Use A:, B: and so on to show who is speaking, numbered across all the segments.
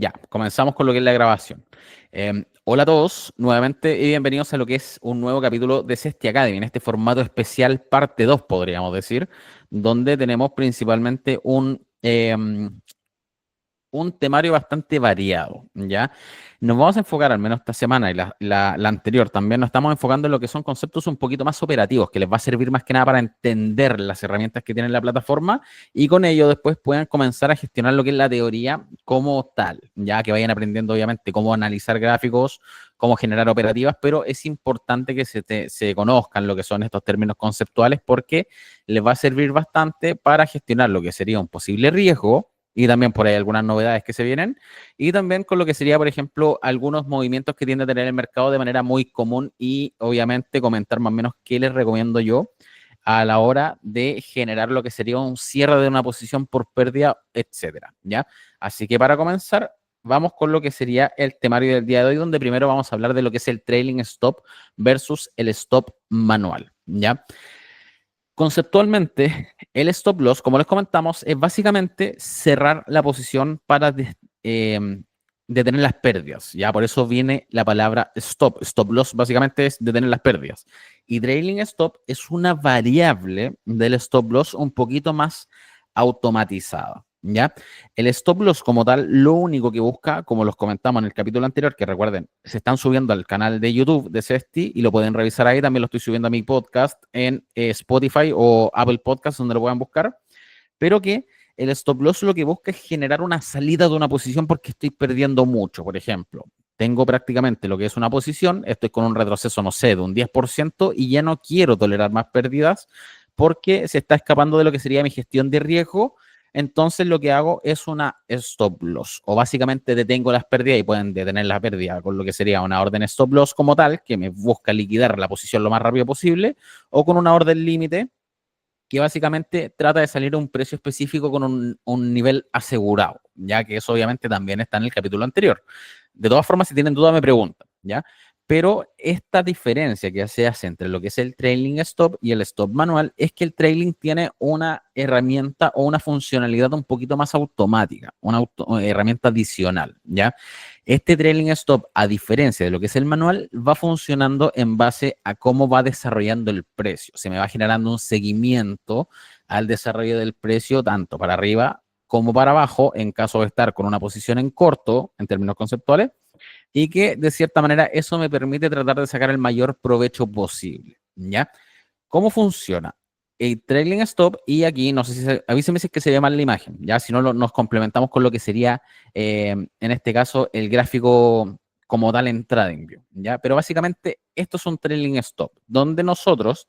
A: Ya, comenzamos con lo que es la grabación. Hola a todos, nuevamente y bienvenidos a lo que es un nuevo capítulo de Cesti Academy, en este formato especial parte 2 podríamos decir, donde tenemos principalmente un temario bastante variado, ¿ya? Nos vamos a enfocar, al menos esta semana y la anterior también, nos estamos enfocando en lo que son conceptos un poquito más operativos, que les va a servir más que nada para entender las herramientas que tiene la plataforma y con ello después puedan comenzar a gestionar lo que es la teoría como tal, ya que vayan aprendiendo obviamente cómo analizar gráficos, cómo generar operativas, pero es importante que se conozcan lo que son estos términos conceptuales porque les va a servir bastante para gestionar lo que sería un posible riesgo y también por ahí algunas novedades que se vienen, y también con lo que sería, por ejemplo, algunos movimientos que tiende a tener el mercado de manera muy común y obviamente comentar más o menos qué les recomiendo yo a la hora de generar lo que sería un cierre de una posición por pérdida, etcétera, ¿ya? Así que para comenzar, vamos con lo que sería el temario del día de hoy, donde primero vamos a hablar de lo que es el trailing stop versus el stop manual, ¿ya? Conceptualmente, el stop loss, como les comentamos, es básicamente cerrar la posición para detener las pérdidas. Ya por eso viene la palabra stop. Stop loss básicamente es detener las pérdidas. Y trailing stop es una variable del stop loss un poquito más automatizada. ¿Ya? El stop loss como tal, lo único que busca, como los comentamos en el capítulo anterior, que recuerden, se están subiendo al canal de YouTube de Cesti y lo pueden revisar ahí, también lo estoy subiendo a mi podcast en Spotify o Apple Podcast, donde lo puedan buscar, pero que el stop loss lo que busca es generar una salida de una posición porque estoy perdiendo mucho, por ejemplo. Tengo prácticamente lo que es una posición, estoy con un retroceso, no sé, de un 10% y ya no quiero tolerar más pérdidas porque se está escapando de lo que sería mi gestión de riesgo. Entonces lo que hago es una stop loss o básicamente detengo las pérdidas y pueden detener la pérdida con lo que sería una orden stop loss como tal, que me busca liquidar la posición lo más rápido posible, o con una orden límite que básicamente trata de salir a un precio específico con un nivel asegurado, ya que eso obviamente también está en el capítulo anterior. De todas formas, si tienen duda, me preguntan, ¿ya? Pero esta diferencia que se hace entre lo que es el trailing stop y el stop manual es que el trailing tiene una herramienta o una funcionalidad un poquito más automática, una herramienta adicional, ¿ya? Este trailing stop, a diferencia de lo que es el manual, va funcionando en base a cómo va desarrollando el precio. Se me va generando un seguimiento al desarrollo del precio, tanto para arriba como para abajo, en caso de estar con una posición en corto, en términos conceptuales, y que de cierta manera eso me permite tratar de sacar el mayor provecho posible, ¿ya? ¿Cómo funciona? El trailing stop y aquí, no sé si avíseme si es que se ve mal la imagen, ya si no nos complementamos con lo que sería, en este caso, el gráfico como tal en TradingView, ya, pero básicamente esto es un trailing stop, donde nosotros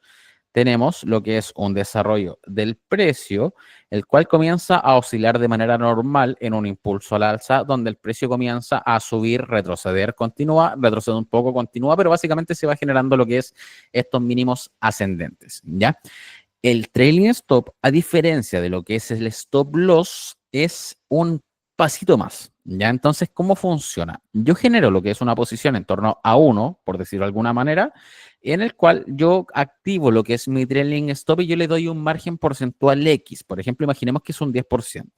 A: tenemos lo que es un desarrollo del precio, el cual comienza a oscilar de manera normal en un impulso al alza, donde el precio comienza a subir, retroceder, continúa, retrocede un poco, continúa, pero básicamente se va generando lo que es estos mínimos ascendentes, ¿ya? El trailing stop, a diferencia de lo que es el stop loss, es un pasito más, ¿ya? Entonces, ¿cómo funciona? Yo genero lo que es una posición en torno a uno, por decirlo de alguna manera, en el cual yo activo lo que es mi trailing stop y yo le doy un margen porcentual X. Por ejemplo, imaginemos que es un 10%.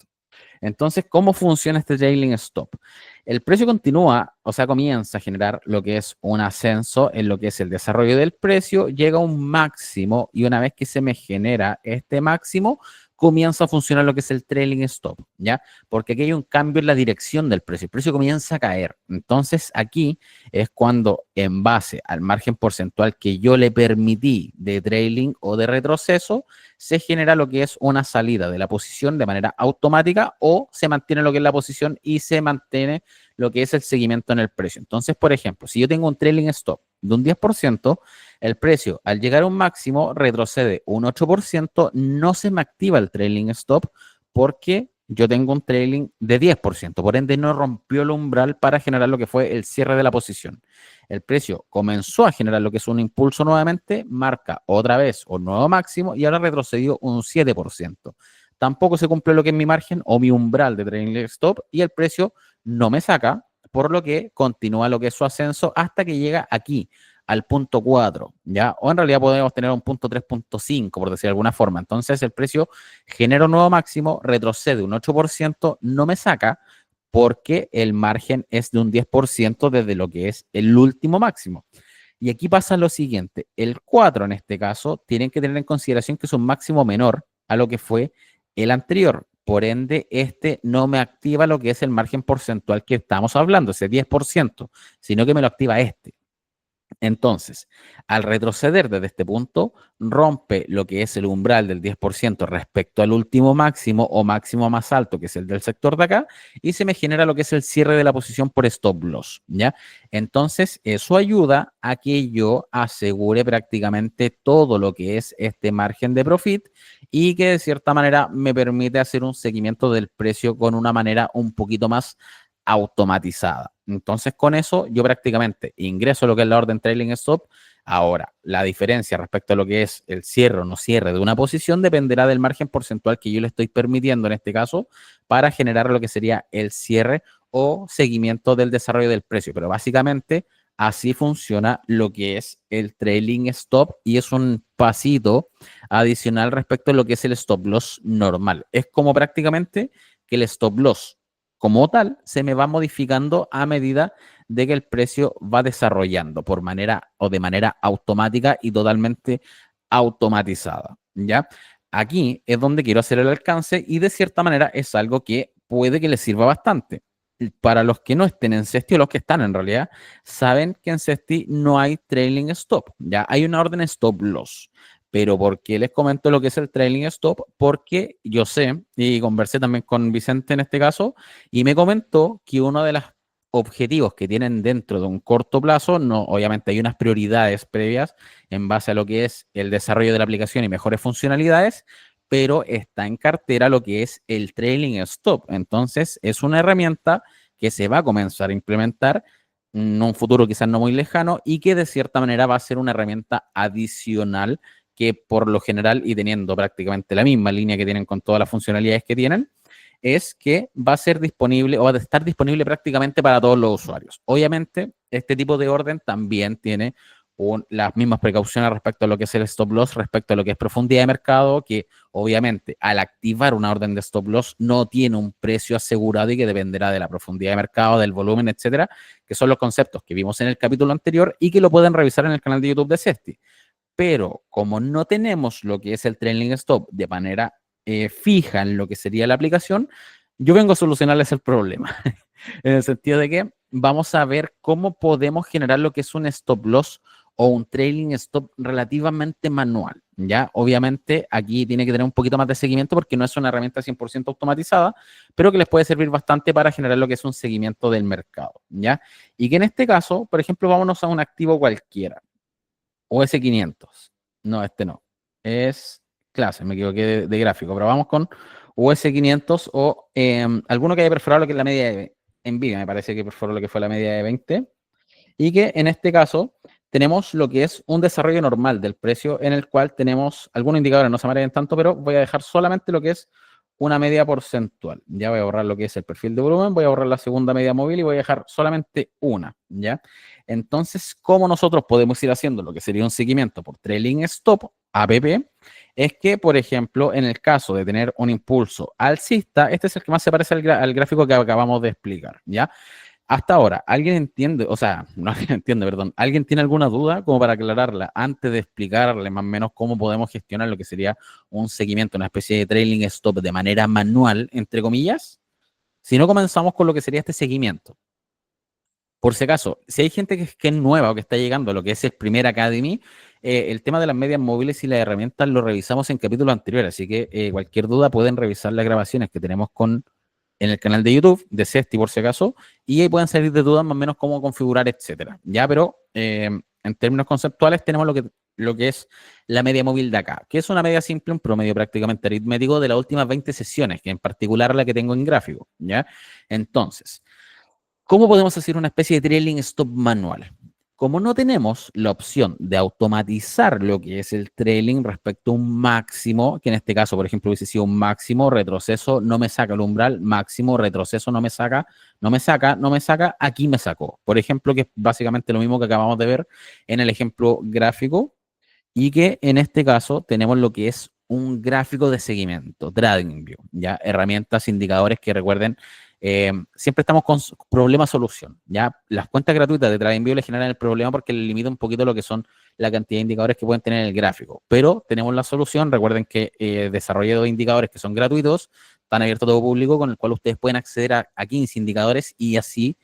A: Entonces, ¿cómo funciona este trailing stop? El precio continúa, o sea, comienza a generar lo que es un ascenso en lo que es el desarrollo del precio, llega a un máximo y una vez que se me genera este máximo, comienza a funcionar lo que es el trailing stop, ¿ya? Porque aquí hay un cambio en la dirección del precio, el precio comienza a caer. Entonces, aquí es cuando en base al margen porcentual que yo le permití de trailing o de retroceso, se genera lo que es una salida de la posición de manera automática o se mantiene lo que es la posición y se mantiene lo que es el seguimiento en el precio. Entonces, por ejemplo, si yo tengo un trailing stop de un 10%, el precio al llegar a un máximo retrocede un 8%, no se me activa el trailing stop porque yo tengo un trailing de 10%, por ende no rompió el umbral para generar lo que fue el cierre de la posición. El precio comenzó a generar lo que es un impulso nuevamente, marca otra vez un nuevo máximo y ahora retrocedió un 7%. Tampoco se cumple lo que es mi margen o mi umbral de trailing stop y el precio no me saca, por lo que continúa lo que es su ascenso hasta que llega aquí, al punto 4, ¿ya? O en realidad podemos tener un punto 3.5, por decir de alguna forma. Entonces el precio genera un nuevo máximo, retrocede un 8%, no me saca, porque el margen es de un 10% desde lo que es el último máximo. Y aquí pasa lo siguiente, el 4 en este caso tienen que tener en consideración que es un máximo menor a lo que fue el anterior. Por ende, este no me activa lo que es el margen porcentual que estamos hablando, ese 10%, sino que me lo activa este. Entonces, al retroceder desde este punto, rompe lo que es el umbral del 10% respecto al último máximo o máximo más alto, que es el del sector de acá, y se me genera lo que es el cierre de la posición por stop loss, ¿ya? Entonces, eso ayuda a que yo asegure prácticamente todo lo que es este margen de profit y que de cierta manera me permite hacer un seguimiento del precio con una manera un poquito más automatizada. Entonces, con eso yo prácticamente ingreso lo que es la orden trailing stop. Ahora, la diferencia respecto a lo que es el cierre o no cierre de una posición dependerá del margen porcentual que yo le estoy permitiendo en este caso para generar lo que sería el cierre o seguimiento del desarrollo del precio. Pero básicamente así funciona lo que es el trailing stop y es un pasito adicional respecto a lo que es el stop loss normal. Es como prácticamente que el stop loss como tal se me va modificando a medida de que el precio va desarrollando por manera o de manera automática y totalmente automatizada, ¿ya? Aquí es donde quiero hacer el alcance y de cierta manera es algo que puede que les sirva bastante. Para los que no estén en Cesti o los que están en realidad, saben que en Cesti no hay trailing stop, ya hay una orden stop loss. Pero ¿por qué les comento lo que es el trailing stop? Porque yo sé, y conversé también con Vicente en este caso, y me comentó que uno de los objetivos que tienen dentro de un corto plazo, no, obviamente hay unas prioridades previas en base a lo que es el desarrollo de la aplicación y mejores funcionalidades, pero está en cartera lo que es el trailing stop. Entonces, es una herramienta que se va a comenzar a implementar en un futuro quizás no muy lejano y que de cierta manera va a ser una herramienta adicional que por lo general y teniendo prácticamente la misma línea que tienen con todas las funcionalidades que tienen, es que va a ser disponible o va a estar disponible prácticamente para todos los usuarios. Obviamente, este tipo de orden también tiene las mismas precauciones respecto a lo que es el stop loss, respecto a lo que es profundidad de mercado, que obviamente al activar una orden de stop loss no tiene un precio asegurado y que dependerá de la profundidad de mercado, del volumen, etcétera, que son los conceptos que vimos en el capítulo anterior y que lo pueden revisar en el canal de YouTube de Cesti. Pero como no tenemos lo que es el trailing stop de manera fija en lo que sería la aplicación, yo vengo a solucionarles el problema. En el sentido de que vamos a ver cómo podemos generar lo que es un stop loss o un trailing stop relativamente manual. ¿Ya? Obviamente aquí tiene que tener un poquito más de seguimiento porque no es una herramienta 100% automatizada, pero que les puede servir bastante para generar lo que es un seguimiento del mercado. ¿Ya? Y que en este caso, por ejemplo, vámonos a un activo cualquiera. US500. No, este no. Es clase, me equivoqué de gráfico, pero vamos con US500 o alguno que haya perforado lo que es la media de Nvidia, me parece que perforó lo que fue la media de 20, y que en este caso tenemos lo que es un desarrollo normal del precio en el cual tenemos algunos indicadores, no se marean tanto, pero voy a dejar solamente lo que es una media porcentual. Ya voy a borrar lo que es el perfil de volumen, voy a borrar la segunda media móvil y voy a dejar solamente una, ¿ya? Entonces, ¿cómo nosotros podemos ir haciendo lo que sería un seguimiento por trailing stop, APP? Es que, por ejemplo, en el caso de tener un impulso alcista, este es el que más se parece al gráfico que acabamos de explicar, ¿ya? Hasta ahora, ¿alguien entiende? O sea, no alguien entiende, perdón. ¿Alguien tiene alguna duda como para aclararla antes de explicarle más o menos cómo podemos gestionar lo que sería un seguimiento, una especie de trailing stop de manera manual, entre comillas? Si no, comenzamos con lo que sería este seguimiento. Por si acaso, si hay gente que es nueva o que está llegando a lo que es el primer Academy, el tema de las medias móviles y las herramientas lo revisamos en capítulos anteriores, así que cualquier duda pueden revisar las grabaciones que tenemos en el canal de YouTube de Cesti por si acaso, y ahí pueden salir de dudas más o menos cómo configurar, etcétera. Ya, pero en términos conceptuales tenemos lo que es la media móvil de acá, que es una media simple, un promedio prácticamente aritmético de las últimas 20 sesiones, que en particular la que tengo en gráfico, ¿ya? Entonces, ¿cómo podemos hacer una especie de trailing stop manual? Como no tenemos la opción de automatizar lo que es el trailing respecto a un máximo, que en este caso, por ejemplo, hubiese sido un máximo, retroceso, no me saca el umbral, máximo, retroceso, no me saca, no me saca, no me saca, aquí me sacó. Por ejemplo, que es básicamente lo mismo que acabamos de ver en el ejemplo gráfico, y que en este caso tenemos lo que es un gráfico de seguimiento, TradingView, ya herramientas, indicadores que recuerden siempre estamos con problema-solución, ¿ya? Las cuentas gratuitas de TradingView le generan el problema porque le limita un poquito lo que son la cantidad de indicadores que pueden tener en el gráfico, pero tenemos la solución. Recuerden que desarrollé 2 indicadores que son gratuitos, están abiertos a todo público, con el cual ustedes pueden acceder a 15 indicadores y así,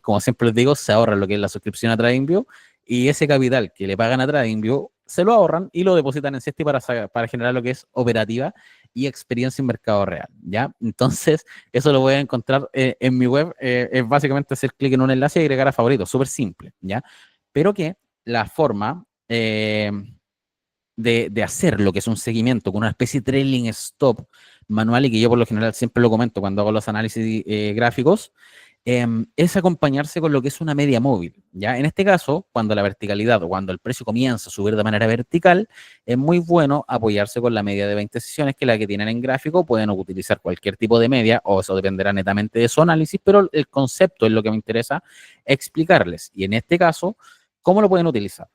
A: como siempre les digo, se ahorran lo que es la suscripción a TradingView y ese capital que le pagan a TradingView se lo ahorran y lo depositan en Cesti para generar lo que es operativa y experiencia en mercado real, ¿ya? Entonces, eso lo voy a encontrar en mi web. Es básicamente hacer clic en un enlace y agregar a favoritos, súper simple, ¿ya? Pero que la forma de hacer lo que es un seguimiento con una especie de trailing stop manual, y que yo por lo general siempre lo comento cuando hago los análisis gráficos, es acompañarse con lo que es una media móvil, ¿ya? En este caso, cuando la verticalidad o cuando el precio comienza a subir de manera vertical, es muy bueno apoyarse con la media de 20 sesiones, que es la que tienen en gráfico. Pueden utilizar cualquier tipo de media, o eso dependerá netamente de su análisis, pero el concepto es lo que me interesa explicarles. Y en este caso, ¿cómo lo pueden utilizar?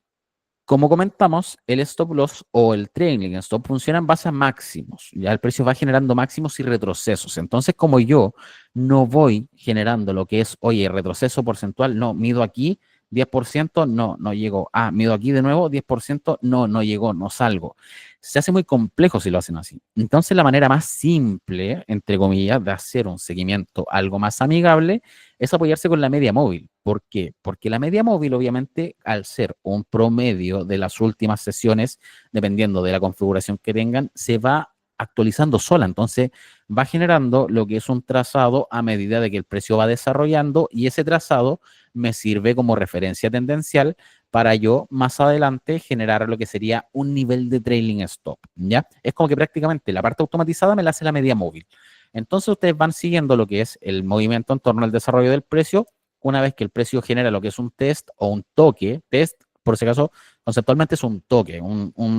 A: Como comentamos, el stop loss o el trailing stop funciona en base a máximos. Ya el precio va generando máximos y retrocesos. Entonces, como yo no voy generando lo que es, oye, retroceso porcentual, no, mido aquí 10%, no, no llegó. Ah, mido aquí de nuevo 10%, no, no llegó, no salgo. Se hace muy complejo si lo hacen así. Entonces, la manera más simple, entre comillas, de hacer un seguimiento algo más amigable es apoyarse con la media móvil. ¿Por qué? Porque la media móvil, obviamente, al ser un promedio de las últimas sesiones, dependiendo de la configuración que tengan, se va actualizando sola. Entonces, va generando lo que es un trazado a medida de que el precio va desarrollando, y ese trazado me sirve como referencia tendencial para yo más adelante generar lo que sería un nivel de trailing stop, ¿ya? Es como que prácticamente la parte automatizada me la hace la media móvil. Entonces ustedes van siguiendo lo que es el movimiento en torno al desarrollo del precio. Una vez que el precio genera lo que es un test o un toque, test, por si acaso, conceptualmente es un toque,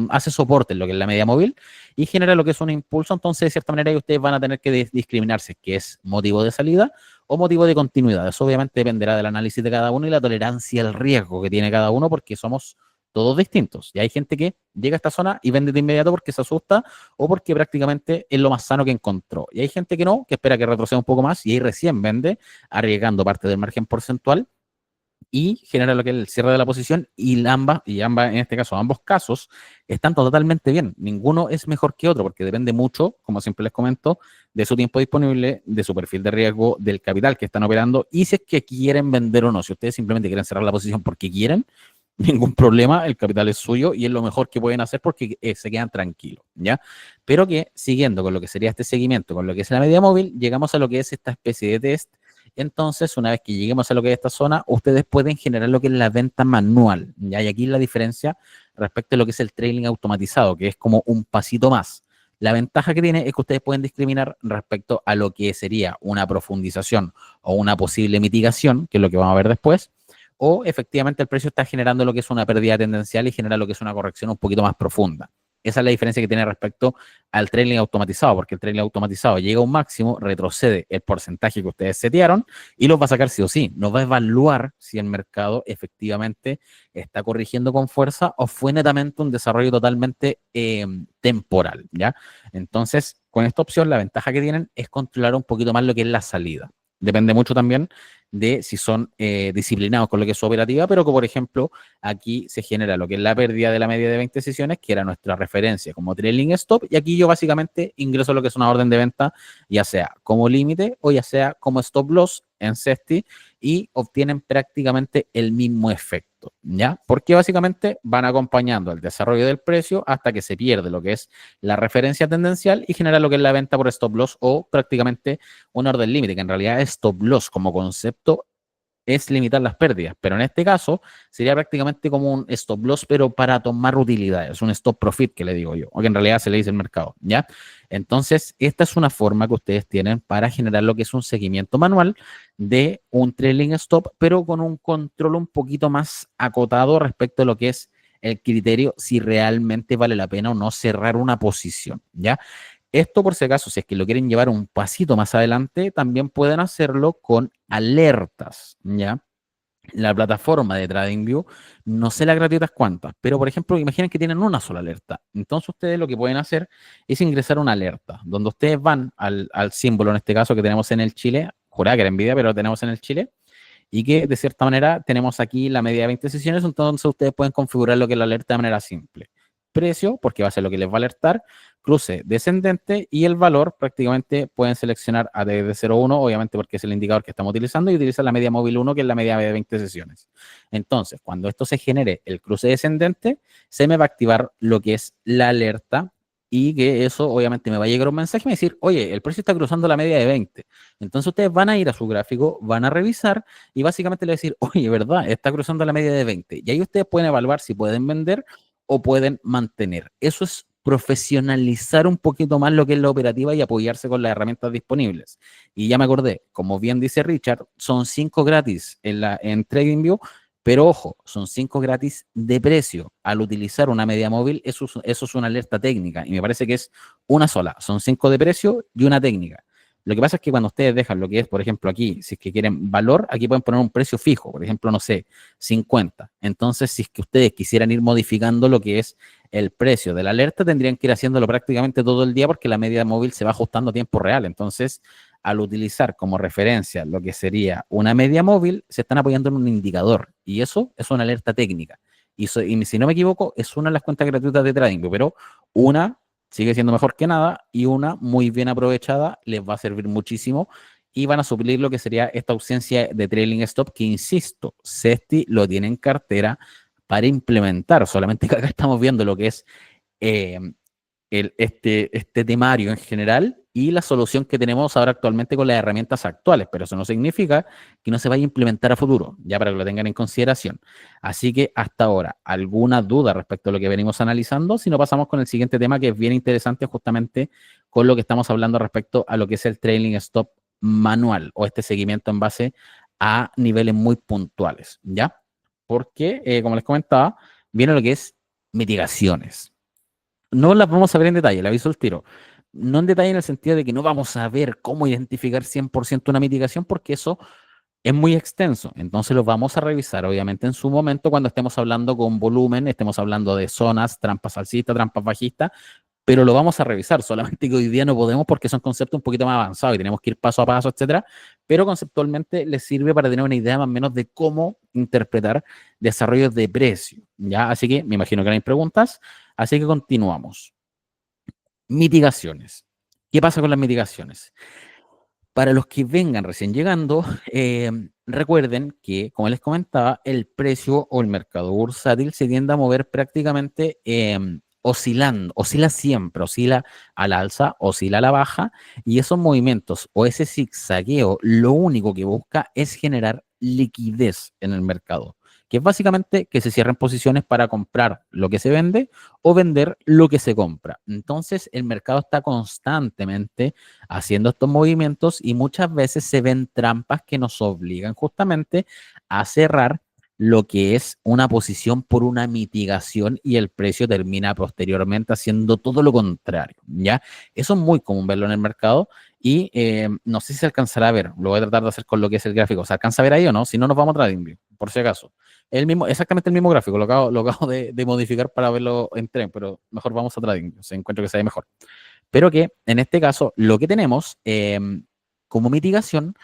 A: hace soporte en lo que es la media móvil y genera lo que es un impulso. Entonces, de cierta manera, ahí ustedes van a tener que discriminarse qué es motivo de salida o motivo de continuidad. Eso obviamente dependerá del análisis de cada uno y la tolerancia al riesgo que tiene cada uno, porque somos todos distintos. Y hay gente que llega a esta zona y vende de inmediato porque se asusta o porque prácticamente es lo más sano que encontró. Y hay gente que no, que espera que retroceda un poco más y ahí recién vende, arriesgando parte del margen porcentual y genera lo que es el cierre de la posición. Y ambas, en este caso, ambos casos están totalmente bien. Ninguno es mejor que otro porque depende mucho, como siempre les comento, de su tiempo disponible, de su perfil de riesgo, del capital que están operando y si es que quieren vender o no. Si ustedes simplemente quieren cerrar la posición porque quieren, ningún problema, el capital es suyo y es lo mejor que pueden hacer porque se quedan tranquilos, ¿ya? Pero que siguiendo con lo que sería este seguimiento, con lo que es la media móvil, llegamos a lo que es esta especie de test. Entonces, una vez que lleguemos a lo que es esta zona, ustedes pueden generar lo que es la venta manual, ¿ya? Y aquí la diferencia respecto a lo que es el trailing automatizado, que es como un pasito más. La ventaja que tiene es que ustedes pueden discriminar respecto a lo que sería una profundización o una posible mitigación, que es lo que vamos a ver después, o efectivamente el precio está generando lo que es una pérdida tendencial y genera lo que es una corrección un poquito más profunda. Esa es la diferencia que tiene respecto al trailing automatizado, porque el trailing automatizado llega a un máximo, retrocede el porcentaje que ustedes setearon y los va a sacar sí o sí. No va a evaluar si el mercado efectivamente está corrigiendo con fuerza o fue netamente un desarrollo totalmente temporal, ¿ya? Entonces, con esta opción, la ventaja que tienen es controlar un poquito más lo que es la salida. Depende mucho también de si son disciplinados con lo que es su operativa, pero que, por ejemplo, aquí se genera lo que es la pérdida de la media de 20 sesiones, que era nuestra referencia como trailing stop, y aquí yo básicamente ingreso lo que es una orden de venta, ya sea como límite o ya sea como stop loss en Cesti, y obtienen prácticamente el mismo efecto, ¿ya? Porque básicamente van acompañando el desarrollo del precio hasta que se pierde lo que es la referencia tendencial y genera lo que es la venta por stop loss o prácticamente una orden límite, que en realidad es stop loss como concepto es limitar las pérdidas, pero en este caso sería prácticamente como un stop loss, pero para tomar utilidades, un stop profit que le digo yo, o que en realidad se le dice el mercado, ¿ya? Entonces, esta es una forma que ustedes tienen para generar lo que es un seguimiento manual de un trailing stop, pero con un control un poquito más acotado respecto a lo que es el criterio si realmente vale la pena o no cerrar una posición, ¿ya? Esto, por si acaso, si es que lo quieren llevar un pasito más adelante, también pueden hacerlo con alertas, ¿ya? La plataforma de TradingView, no sé las gratuitas cuántas, pero por ejemplo, imaginen que tienen una sola alerta. Entonces ustedes lo que pueden hacer es ingresar una alerta, donde ustedes van al símbolo, en este caso que tenemos en el Chile, juraba que era Nvidia, pero lo tenemos en el Chile, y que de cierta manera tenemos aquí la media de 20 sesiones, entonces ustedes pueden configurar lo que es la alerta de manera simple. Precio, porque va a ser lo que les va a alertar, cruce descendente y el valor prácticamente pueden seleccionar a desde 0,1, obviamente porque es el indicador que estamos utilizando, y utilizan la media móvil 1, que es la media de 20 sesiones. Entonces, cuando esto se genere el cruce descendente, se me va a activar lo que es la alerta y que eso obviamente me va a llegar un mensaje y me va a decir, oye, el precio está cruzando la media de 20. Entonces ustedes van a ir a su gráfico, van a revisar y básicamente le va a decir, oye, ¿verdad? Está cruzando la media de 20. Y ahí ustedes pueden evaluar si pueden vender o pueden mantener. Eso es profesionalizar un poquito más lo que es la operativa y apoyarse con las herramientas disponibles. Y ya me acordé, como bien dice Richard, son 5 gratis en TradingView, pero ojo, son 5 gratis de precio. Al utilizar una media móvil, eso es una alerta técnica y me parece que es una sola. Son 5 de precio y una técnica. Lo que pasa es que cuando ustedes dejan lo que es, por ejemplo, aquí, si es que quieren valor, aquí pueden poner un precio fijo, por ejemplo, no sé, 50. Entonces, si es que ustedes quisieran ir modificando lo que es el precio de la alerta, tendrían que ir haciéndolo prácticamente todo el día porque la media móvil se va ajustando a tiempo real. Entonces, al utilizar como referencia lo que sería una media móvil, se están apoyando en un indicador y eso es una alerta técnica. Y si no me equivoco, es una de las cuentas gratuitas de trading, pero una sigue siendo mejor que nada y una muy bien aprovechada les va a servir muchísimo y van a suplir lo que sería esta ausencia de trailing stop que, insisto, Sesti lo tiene en cartera para implementar, solamente que acá estamos viendo lo que es eh, este temario en general y la solución que tenemos ahora actualmente con las herramientas actuales, pero eso no significa que no se vaya a implementar a futuro, ya para que lo tengan en consideración. Así que hasta ahora, ¿alguna duda respecto a lo que venimos analizando? Si no, pasamos con el siguiente tema que es bien interesante justamente con lo que estamos hablando respecto a lo que es el trailing stop manual o este seguimiento en base a niveles muy puntuales, ¿ya? Porque, como les comentaba, viene lo que es mitigaciones. No las vamos a ver en detalle, le aviso el tiro. No en detalle en el sentido de que no vamos a ver cómo identificar 100% una mitigación, porque eso es muy extenso. Entonces lo vamos a revisar, obviamente, en su momento, cuando estemos hablando con volumen, estemos hablando de zonas, trampas alcistas, trampas bajistas, pero lo vamos a revisar. Solamente que hoy día no podemos porque son conceptos un poquito más avanzados y tenemos que ir paso a paso, etcétera. Pero conceptualmente les sirve para tener una idea más o menos de cómo interpretar desarrollos de precio. ¿Ya? Así que me imagino que no hay preguntas. Así que continuamos. Mitigaciones. ¿Qué pasa con las mitigaciones? Para los que vengan recién llegando, recuerden que, como les comentaba, el precio o el mercado bursátil se tiende a mover prácticamente oscilando, oscila siempre, oscila al alza, oscila a la baja, y esos movimientos o ese zigzagueo lo único que busca es generar liquidez en el mercado, que es básicamente que se cierren posiciones para comprar lo que se vende o vender lo que se compra. Entonces, el mercado está constantemente haciendo estos movimientos y muchas veces se ven trampas que nos obligan justamente a cerrar lo que es una posición por una mitigación y el precio termina posteriormente haciendo todo lo contrario, ¿ya? Eso es muy común verlo en el mercado y no sé si se alcanzará a ver, lo voy a tratar de hacer con lo que es el gráfico, ¿se alcanza a ver ahí o no? Si no, nos vamos a TradingView, por si acaso. El mismo, exactamente el mismo gráfico, lo acabo de modificar para verlo en tren, pero mejor vamos a TradingView, se encuentro que se ve mejor. Pero que en este caso lo que tenemos como mitigación,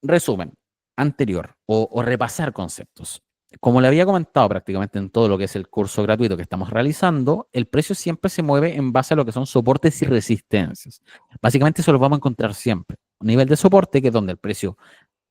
A: resumen anterior o repasar conceptos. Como le había comentado prácticamente en todo lo que es el curso gratuito que estamos realizando, el precio siempre se mueve en base a lo que son soportes y resistencias. Básicamente eso lo vamos a encontrar siempre. Un nivel de soporte que es donde el precio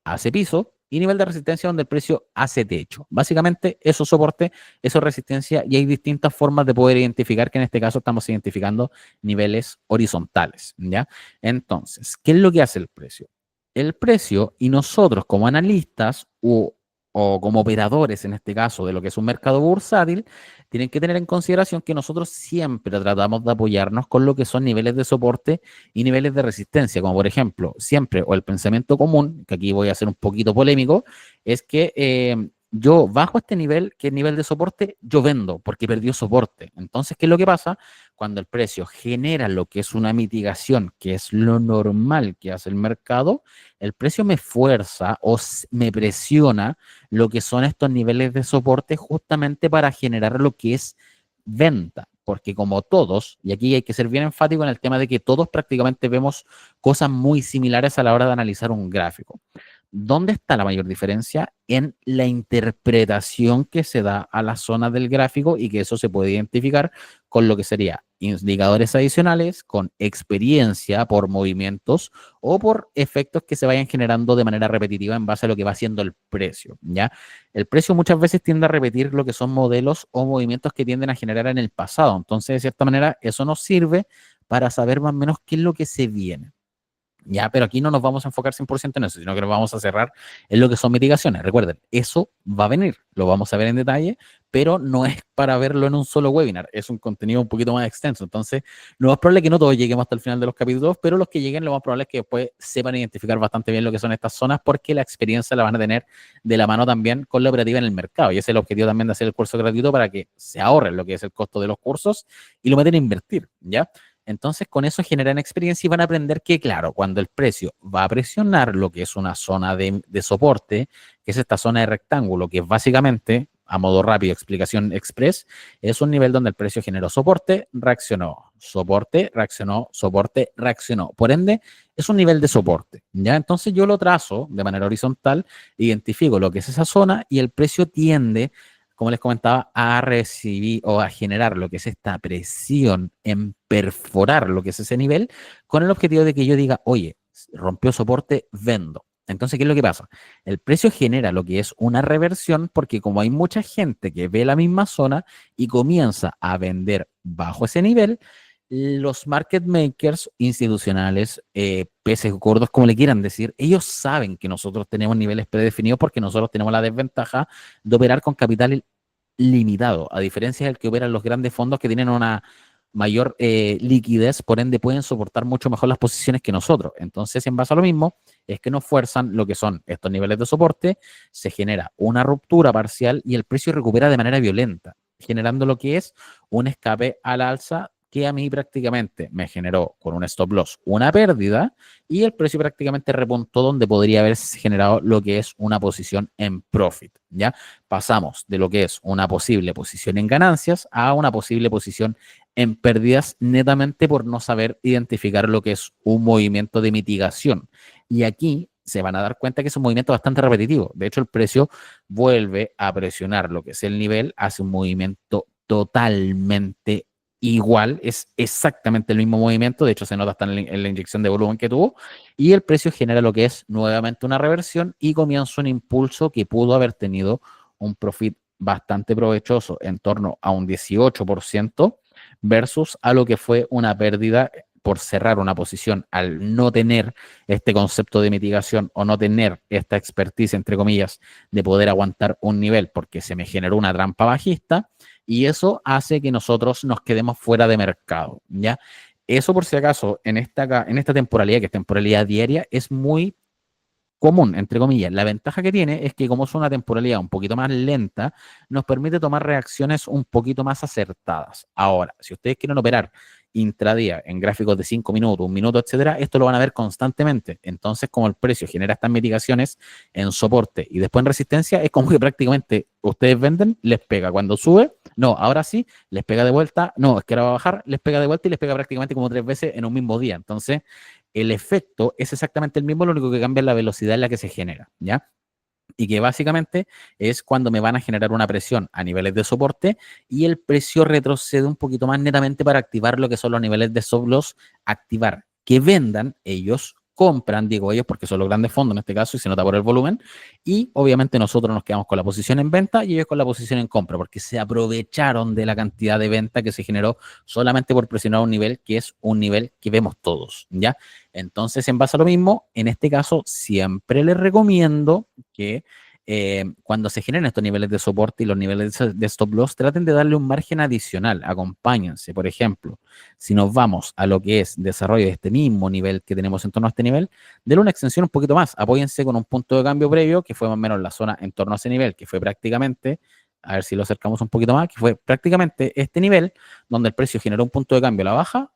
A: hace piso y nivel de resistencia donde el precio hace techo. Básicamente, eso soporte, eso resistencia y hay distintas formas de poder identificar que en este caso estamos identificando niveles horizontales, ¿ya? Entonces, ¿qué es lo que hace el precio? El precio y nosotros como analistas o como operadores, en este caso, de lo que es un mercado bursátil, tienen que tener en consideración que nosotros siempre tratamos de apoyarnos con lo que son niveles de soporte y niveles de resistencia, como por ejemplo, siempre, o el pensamiento común, que aquí voy a ser un poquito polémico, es que yo bajo este nivel, que es nivel de soporte, yo vendo porque perdió soporte. Entonces, ¿qué es lo que pasa? Cuando el precio genera lo que es una mitigación, que es lo normal que hace el mercado, el precio me fuerza o me presiona lo que son estos niveles de soporte justamente para generar lo que es venta. porque como todos, y aquí hay que ser bien enfático en el tema de que todos prácticamente vemos cosas muy similares a la hora de analizar un gráfico. ¿Dónde está la mayor diferencia? En la interpretación que se da a la zona del gráfico y que eso se puede identificar con lo que sería indicadores adicionales, con experiencia por movimientos o por efectos que se vayan generando de manera repetitiva en base a lo que va haciendo el precio, ¿ya? El precio muchas veces tiende a repetir lo que son modelos o movimientos que tienden a generar en el pasado. Entonces, de cierta manera, eso nos sirve para saber más o menos qué es lo que se viene. Ya, pero aquí no nos vamos a enfocar 100% en eso, sino que nos vamos a cerrar en lo que son mitigaciones. Recuerden, eso va a venir, lo vamos a ver en detalle, pero no es para verlo en un solo webinar, es un contenido un poquito más extenso. Entonces, lo más probable es que no todos lleguemos hasta el final de los capítulos, pero los que lleguen, lo más probable es que después sepan identificar bastante bien lo que son estas zonas, porque la experiencia la van a tener de la mano también con la operativa en el mercado. Y ese es el objetivo también de hacer el curso gratuito para que se ahorren lo que es el costo de los cursos y lo meten a invertir, ¿ya? Entonces, con eso generan experiencia y van a aprender que, claro, cuando el precio va a presionar lo que es una zona de soporte, que es esta zona de rectángulo, que es básicamente, a modo rápido, explicación express, es un nivel donde el precio generó soporte, reaccionó, soporte, reaccionó, soporte, reaccionó. Por ende, es un nivel de soporte, ¿ya? Entonces, yo lo trazo de manera horizontal, identifico lo que es esa zona y el precio tiende, como les comentaba, a recibir o a generar lo que es esta presión en perforar lo que es ese nivel con el objetivo de que yo diga, oye, rompió soporte, vendo. Entonces, ¿qué es lo que pasa? El precio genera lo que es una reversión porque como hay mucha gente que ve la misma zona y comienza a vender bajo ese nivel, los market makers institucionales, peces gordos, como le quieran decir, ellos saben que nosotros tenemos niveles predefinidos porque nosotros tenemos la desventaja de operar con capital limitado, a diferencia del que operan los grandes fondos que tienen una mayor liquidez, por ende pueden soportar mucho mejor las posiciones que nosotros. Entonces, en base a lo mismo, es que nos fuerzan lo que son estos niveles de soporte, se genera una ruptura parcial y el precio recupera de manera violenta, generando lo que es un escape al alza que a mí prácticamente me generó con un stop loss una pérdida y el precio prácticamente repuntó donde podría haber generado lo que es una posición en profit, ¿ya? Pasamos de lo que es una posible posición en ganancias a una posible posición en pérdidas netamente por no saber identificar lo que es un movimiento de mitigación. Y aquí se van a dar cuenta que es un movimiento bastante repetitivo. De hecho, el precio vuelve a presionar lo que es el nivel, hace un movimiento totalmente igual, es exactamente el mismo movimiento, de hecho se nota hasta en la inyección de volumen que tuvo, y el precio genera lo que es nuevamente una reversión y comienza un impulso que pudo haber tenido un profit bastante provechoso en torno a un 18% versus a lo que fue una pérdida por cerrar una posición al no tener este concepto de mitigación o no tener esta expertise, entre comillas, de poder aguantar un nivel porque se me generó una trampa bajista y eso hace que nosotros nos quedemos fuera de mercado, ¿ya? Eso por si acaso en esta temporalidad, que es temporalidad diaria, es muy común, entre comillas. La ventaja que tiene es que como es una temporalidad un poquito más lenta, nos permite tomar reacciones un poquito más acertadas. Ahora, si ustedes quieren operar intradía en gráficos de 5 minutos, 1 minuto, etcétera, esto lo van a ver constantemente. Entonces, como el precio genera estas mitigaciones en soporte y después en resistencia, es como que prácticamente ustedes venden, les pega. Cuando sube, no, ahora sí, les pega de vuelta, no, es que ahora va a bajar, les pega de vuelta y les pega prácticamente como 3 veces en un mismo día. Entonces, el efecto es exactamente el mismo, lo único que cambia es la velocidad en la que se genera, ¿ya? Y que básicamente es cuando me van a generar una presión a niveles de soporte y el precio retrocede un poquito más netamente para activar lo que son los niveles de stop loss, activar que vendan, ellos compran, digo ellos porque son los grandes fondos en este caso y se nota por el volumen, y obviamente nosotros nos quedamos con la posición en venta y ellos con la posición en compra porque se aprovecharon de la cantidad de venta que se generó solamente por presionar un nivel que es un nivel que vemos todos, ¿ya? Entonces, en base a lo mismo, en este caso siempre les recomiendo que cuando se generen estos niveles de soporte y los niveles de stop loss, traten de darle un margen adicional, acompáñense. Por ejemplo, si nos vamos a lo que es desarrollo de este mismo nivel que tenemos en torno a este nivel, denle una extensión un poquito más, apóyense con un punto de cambio previo, que fue más o menos la zona en torno a ese nivel, que fue prácticamente, a ver si lo acercamos un poquito más, que fue prácticamente este nivel, donde el precio generó un punto de cambio a la baja,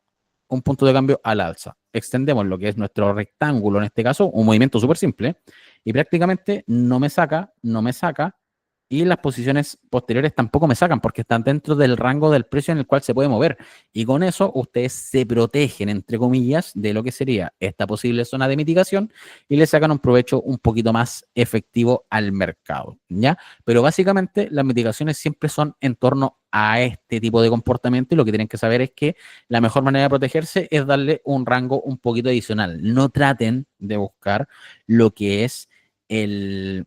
A: un punto de cambio al alza. Extendemos lo que es nuestro rectángulo, en este caso, un movimiento súper simple, y prácticamente no me saca, no me saca, y las posiciones posteriores tampoco me sacan porque están dentro del rango del precio en el cual se puede mover. Y con eso ustedes se protegen, entre comillas, de lo que sería esta posible zona de mitigación y le sacan un provecho un poquito más efectivo al mercado, ¿ya? Pero básicamente las mitigaciones siempre son en torno a este tipo de comportamiento y lo que tienen que saber es que la mejor manera de protegerse es darle un rango un poquito adicional. No traten de buscar lo que es el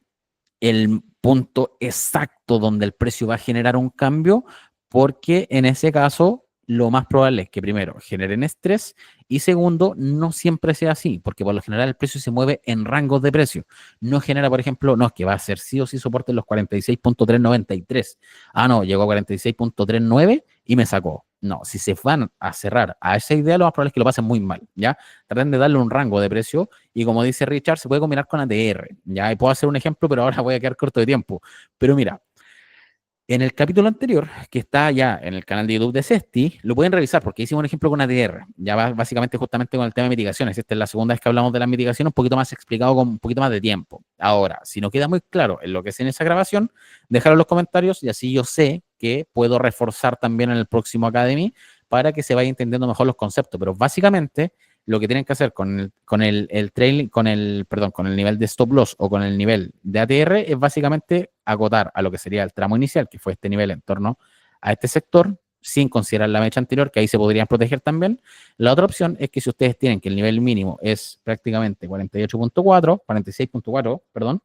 A: punto exacto donde el precio va a generar un cambio, porque en ese caso lo más probable es que primero generen estrés y segundo, no siempre sea así, porque por lo general el precio se mueve en rangos de precio. No genera, por ejemplo, no es que va a ser sí o sí soporte en los 46.393. Ah, no, llegó a 46.39 y me sacó. No, si se van a cerrar a esa idea, lo más probable es que lo pasen muy mal, ¿ya? Traten de darle un rango de precio y como dice Richard, se puede combinar con ATR. Ya y puedo hacer un ejemplo, pero ahora voy a quedar corto de tiempo. Pero mira, en el capítulo anterior, que está ya en el canal de YouTube de Cesti, lo pueden revisar porque hicimos un ejemplo con ATR. Ya va básicamente justamente con el tema de mitigaciones. Esta es la segunda vez que hablamos de las mitigaciones, un poquito más explicado con un poquito más de tiempo. Ahora, si no queda muy claro en lo que es en esa grabación, déjalo en los comentarios y así yo sé que puedo reforzar también en el próximo Academy para que se vaya entendiendo mejor los conceptos. Pero básicamente lo que tienen que hacer con el trailing, perdón, con el nivel de stop loss o con el nivel de ATR es básicamente acotar a lo que sería el tramo inicial, que fue este nivel en torno a este sector, sin considerar la mecha anterior, que ahí se podrían proteger también. La otra opción es que si ustedes tienen que el nivel mínimo es prácticamente 48.4, 46.4, perdón,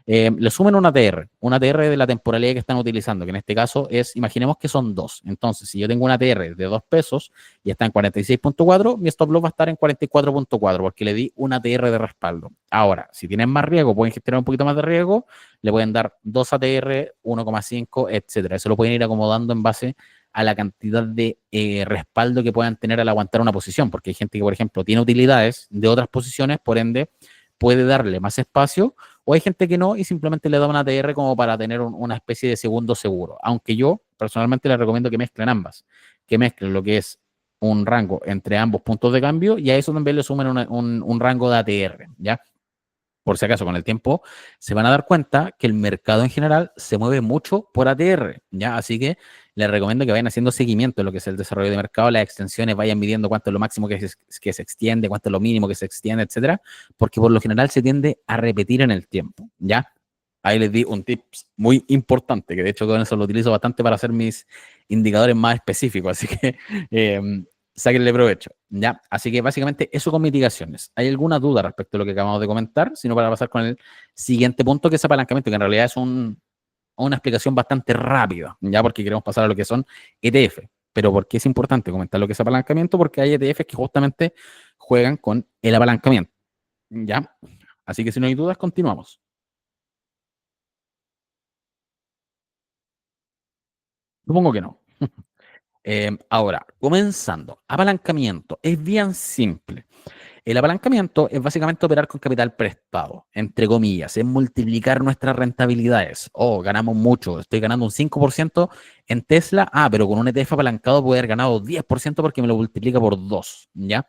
A: le sumen un ATR de la temporalidad que están utilizando, que en este caso es, imaginemos que son dos. Entonces, si yo tengo un ATR de 2 pesos y está en 46.4, mi stop loss va a estar en 44.4 porque le di un ATR de respaldo. Ahora, si tienen más riesgo, pueden gestionar un poquito más de riesgo, le pueden dar 2 ATR, 1,5, etcétera. Eso lo pueden ir acomodando en base a la cantidad de respaldo que puedan tener al aguantar una posición, porque hay gente que, por ejemplo, tiene utilidades de otras posiciones, por ende, puede darle más espacio, o hay gente que no y simplemente le da una ATR como para tener una especie de segundo seguro, aunque yo personalmente les recomiendo que mezclen ambas, que mezclen lo que es un rango entre ambos puntos de cambio y a eso también le sumen un rango de ATR, ¿ya? Por si acaso, con el tiempo se van a dar cuenta que el mercado en general se mueve mucho por ATR, ¿ya? Así que les recomiendo que vayan haciendo seguimiento de lo que es el desarrollo de mercado, las extensiones, vayan midiendo cuánto es lo máximo que se extiende, cuánto es lo mínimo que se extiende, etcétera, porque por lo general se tiende a repetir en el tiempo, ¿ya? Ahí les di un tip muy importante, que de hecho con eso lo utilizo bastante para hacer mis indicadores más específicos, así que sáquenle provecho, ¿ya? Así que básicamente eso con mitigaciones. ¿Hay alguna duda respecto a lo que acabamos de comentar? Sino para pasar con el siguiente punto, que es apalancamiento, que en realidad es una explicación bastante rápida, ¿ya? Porque queremos pasar a lo que son ETF. Pero ¿por qué es importante comentar lo que es apalancamiento? Porque hay ETFs que justamente juegan con el apalancamiento, ¿ya? Así que si no hay dudas, continuamos. Supongo que no. Ahora, comenzando, apalancamiento. Es bien simple. El apalancamiento es básicamente operar con capital prestado, entre comillas, es multiplicar nuestras rentabilidades. Oh, ganamos mucho, estoy ganando un 5% en Tesla, pero con un ETF apalancado puedo haber ganado 10% porque me lo multiplica por 2, ¿ya?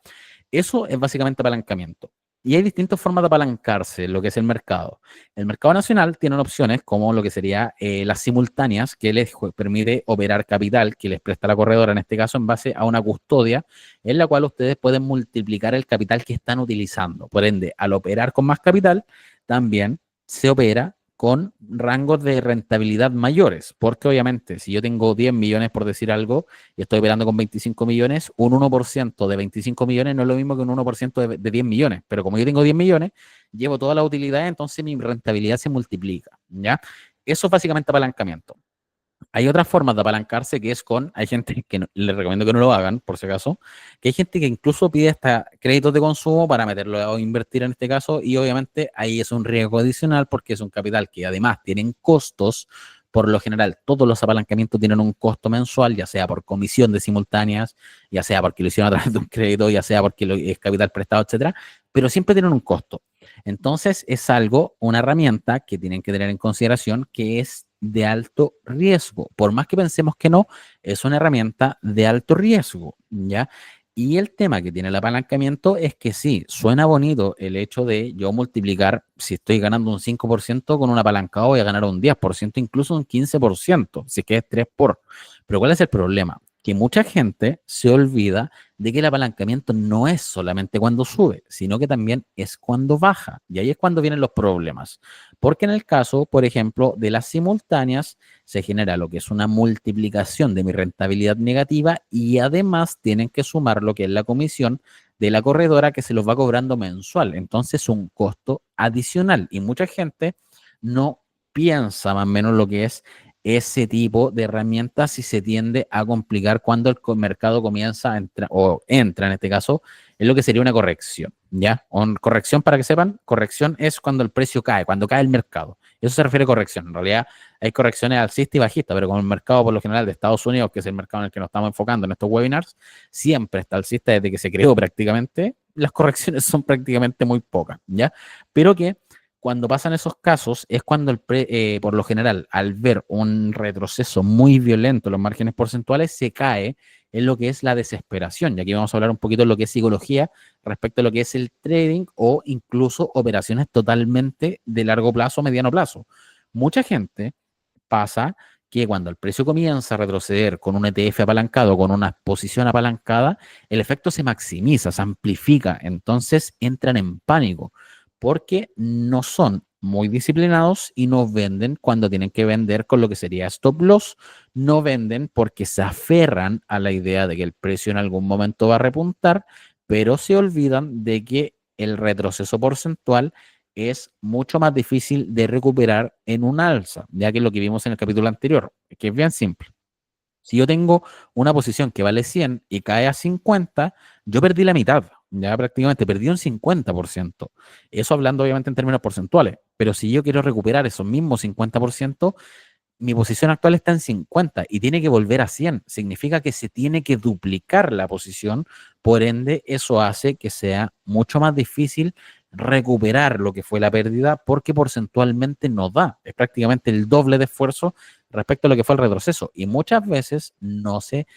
A: Eso es básicamente apalancamiento. Y hay distintas formas de apalancarse en lo que es el mercado. El mercado nacional tiene opciones como lo que sería las simultáneas, que les permite operar capital que les presta la corredora, en este caso en base a una custodia, en la cual ustedes pueden multiplicar el capital que están utilizando. Por ende, al operar con más capital, también se opera con rangos de rentabilidad mayores, porque obviamente si yo tengo 10 millones por decir algo y estoy operando con 25 millones, un 1% de 25 millones no es lo mismo que un 1% de 10 millones, pero como yo tengo 10 millones, llevo toda la utilidad, entonces mi rentabilidad se multiplica, ¿ya? Eso es básicamente apalancamiento. Hay otras formas de apalancarse que es hay gente que les recomiendo que no lo hagan, por si acaso, que hay gente que incluso pide hasta créditos de consumo para meterlo a invertir en este caso y obviamente ahí es un riesgo adicional porque es un capital que además tienen costos. Por lo general, todos los apalancamientos tienen un costo mensual, ya sea por comisión de simultáneas, ya sea porque lo hicieron a través de un crédito, ya sea porque es capital prestado, etcétera, pero siempre tienen un costo. Entonces, es algo, una herramienta que tienen que tener en consideración que es de alto riesgo. Por más que pensemos que no, es una herramienta de alto riesgo, ¿ya? Y el tema que tiene el apalancamiento es que sí, suena bonito el hecho de yo multiplicar, si estoy ganando un 5% con un apalancado voy a ganar un 10%, incluso un 15%, si es que es 3 por. Pero ¿cuál es el problema? Que mucha gente se olvida de que el apalancamiento no es solamente cuando sube, sino que también es cuando baja. Y ahí es cuando vienen los problemas. Porque en el caso, por ejemplo, de las simultáneas, se genera lo que es una multiplicación de mi rentabilidad negativa y además tienen que sumar lo que es la comisión de la corredora que se los va cobrando mensual. Entonces, un costo adicional y mucha gente no piensa más o menos lo que es ese tipo de herramientas y se tiende a complicar cuando el mercado comienza a entrar o entra en este caso en lo que sería una corrección, ¿ya? Corrección, para que sepan, corrección es cuando el precio cae, cuando cae el mercado. Eso se refiere a corrección. En realidad hay correcciones alcistas y bajistas, pero con el mercado por lo general de Estados Unidos, que es el mercado en el que nos estamos enfocando en estos webinars, siempre está alcista desde que se creó prácticamente. Las correcciones son prácticamente muy pocas, ¿ya? Pero que cuando pasan esos casos es cuando por lo general, al ver un retroceso muy violento en los márgenes porcentuales, se cae en lo que es la desesperación. Y aquí vamos a hablar un poquito de lo que es psicología respecto a lo que es el trading o incluso operaciones totalmente de largo plazo, mediano plazo. Mucha gente pasa que cuando el precio comienza a retroceder con un ETF apalancado, con una posición apalancada, el efecto se maximiza, se amplifica, entonces entran en pánico porque no son muy disciplinados y no venden cuando tienen que vender con lo que sería stop loss, no venden porque se aferran a la idea de que el precio en algún momento va a repuntar, pero se olvidan de que el retroceso porcentual es mucho más difícil de recuperar en un alza, ya que lo que vimos en el capítulo anterior, que es bien simple. Si yo tengo una posición que vale 100 y cae a 50, yo perdí la mitad, ya prácticamente perdí un 50%. Eso hablando obviamente en términos porcentuales, pero si yo quiero recuperar esos mismos 50%, mi posición actual está en 50 y tiene que volver a 100. Significa que se tiene que duplicar la posición, por ende eso hace que sea mucho más difícil recuperar lo que fue la pérdida porque porcentualmente no da. Es prácticamente el doble de esfuerzo respecto a lo que fue el retroceso y muchas veces no se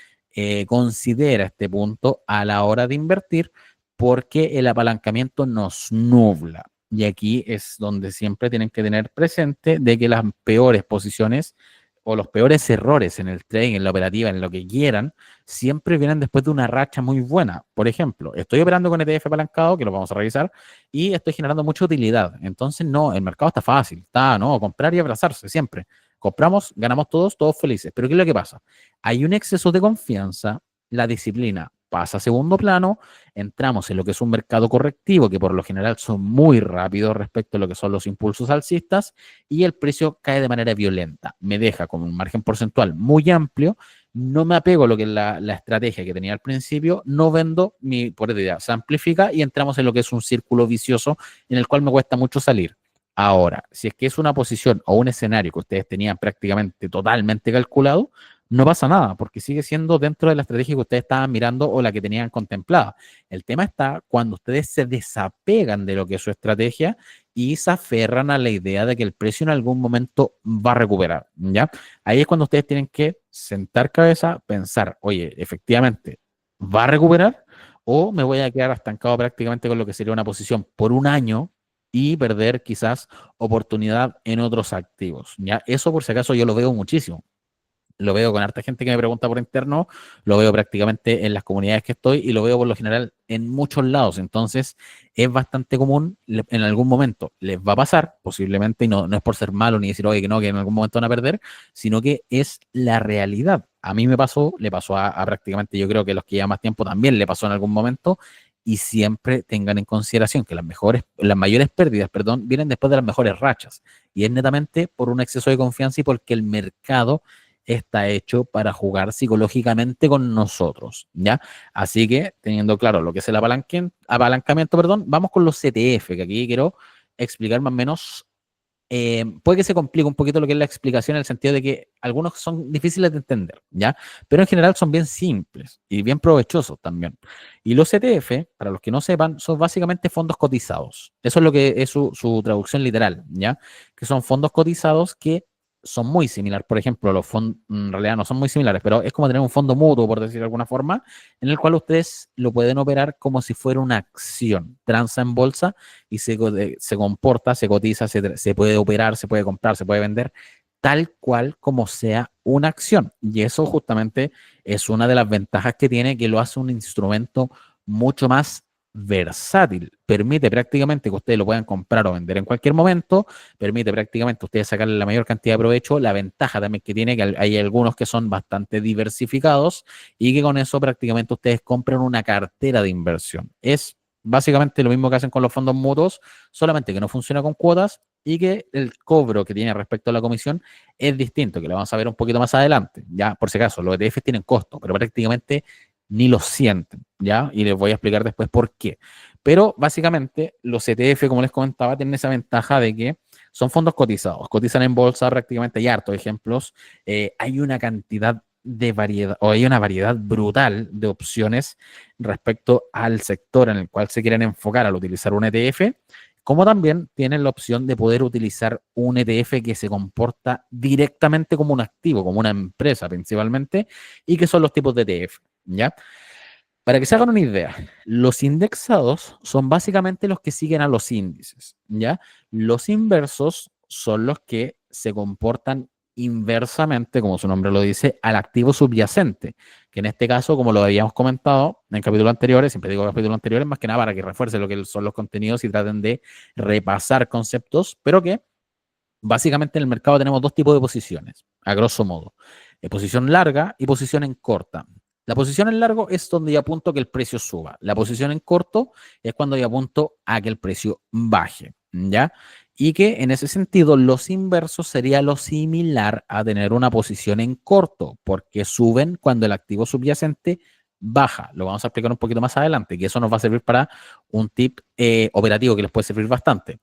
A: considera este punto a la hora de invertir porque el apalancamiento nos nubla. Y aquí es donde siempre tienen que tener presente de que las peores posiciones o los peores errores en el trading, en la operativa, en lo que quieran, siempre vienen después de una racha muy buena. Por ejemplo, estoy operando con ETF apalancado, que lo vamos a revisar, y estoy generando mucha utilidad. Entonces, no, el mercado está fácil, está, no, comprar y abrazarse siempre. Compramos, ganamos todos, todos felices. Pero ¿qué es lo que pasa? Hay un exceso de confianza, la disciplina pasa a segundo plano, entramos en lo que es un mercado correctivo, que por lo general son muy rápidos respecto a lo que son los impulsos alcistas, y el precio cae de manera violenta. Me deja con un margen porcentual muy amplio, no me apego a lo que es la estrategia que tenía al principio, no vendo, mi pérdida se amplifica y entramos en lo que es un círculo vicioso en el cual me cuesta mucho salir. Ahora, si es que es una posición o un escenario que ustedes tenían prácticamente totalmente calculado, no pasa nada, porque sigue siendo dentro de la estrategia que ustedes estaban mirando o la que tenían contemplada. El tema está cuando ustedes se desapegan de lo que es su estrategia y se aferran a la idea de que el precio en algún momento va a recuperar, ¿ya? Ahí es cuando ustedes tienen que sentar cabeza, pensar, oye, efectivamente, ¿va a recuperar? ¿O me voy a quedar estancado prácticamente con lo que sería una posición por un año y perder quizás oportunidad en otros activos? ¿Ya? Eso por si acaso yo lo veo muchísimo, lo veo con harta gente que me pregunta por interno, lo veo prácticamente en las comunidades que estoy y lo veo por lo general en muchos lados. Entonces, es bastante común, en algún momento les va a pasar, posiblemente, y no es por ser malo ni decir, oye, que no, que en algún momento van a perder, sino que es la realidad. A mí me pasó, le pasó a prácticamente, yo creo que los que llevan más tiempo también le pasó en algún momento. Y siempre tengan en consideración que las mayores pérdidas, perdón, vienen después de las mejores rachas. Y es netamente por un exceso de confianza y porque el mercado está hecho para jugar psicológicamente con nosotros, ¿ya? Así que, teniendo claro lo que es el apalancamiento, perdón, vamos con los CTF, que aquí quiero explicar más o menos. Puede que se complique un poquito lo que es la explicación en el sentido de que algunos son difíciles de entender, ¿ya? Pero en general son bien simples y bien provechosos también. Y los ETF, para los que no sepan, son básicamente fondos cotizados. Eso es lo que es su traducción literal, ¿ya? Que son fondos cotizados que son muy similares. Por ejemplo, los fondos en realidad no son muy similares, pero es como tener un fondo mutuo, por decir de alguna forma, en el cual ustedes lo pueden operar como si fuera una acción. Transa en bolsa y se comporta, se cotiza, se puede operar, se puede comprar, se puede vender, tal cual como sea una acción. Y eso justamente es una de las ventajas que tiene, que lo hace un instrumento mucho más versátil. Permite prácticamente que ustedes lo puedan comprar o vender en cualquier momento, permite prácticamente ustedes sacarle la mayor cantidad de provecho. La ventaja también que tiene, que hay algunos que son bastante diversificados y que con eso prácticamente ustedes compran una cartera de inversión. Es básicamente lo mismo que hacen con los fondos mutuos, solamente que no funciona con cuotas y que el cobro que tiene respecto a la comisión es distinto, que lo vamos a ver un poquito más adelante. Ya, por si acaso, los ETFs tienen costo, pero prácticamente ni lo sienten, ¿ya? Y les voy a explicar después por qué. Pero básicamente los ETF, como les comentaba, tienen esa ventaja de que son fondos cotizados, cotizan en bolsa prácticamente, hay hartos ejemplos, hay una cantidad de variedad, o hay una variedad brutal de opciones respecto al sector en el cual se quieren enfocar al utilizar un ETF, como también tienen la opción de poder utilizar un ETF que se comporta directamente como un activo, como una empresa principalmente, y que son los tipos de ETF, ¿ya? Para que se hagan una idea, los indexados son básicamente los que siguen a los índices, ¿ya? Los inversos son los que se comportan inversamente, como su nombre lo dice, al activo subyacente, que en este caso, como lo habíamos comentado en capítulos anteriores, siempre digo capítulos anteriores, más que nada para que refuerce lo que son los contenidos y traten de repasar conceptos, pero que básicamente en el mercado tenemos dos tipos de posiciones, a grosso modo. Posición larga y posición en corta. La posición en largo es donde yo apunto que el precio suba. La posición en corto es cuando yo apunto a que el precio baje, ¿ya? Y que en ese sentido los inversos sería lo similar a tener una posición en corto, porque suben cuando el activo subyacente baja. Lo vamos a explicar un poquito más adelante, que eso nos va a servir para un tip operativo que les puede servir bastante.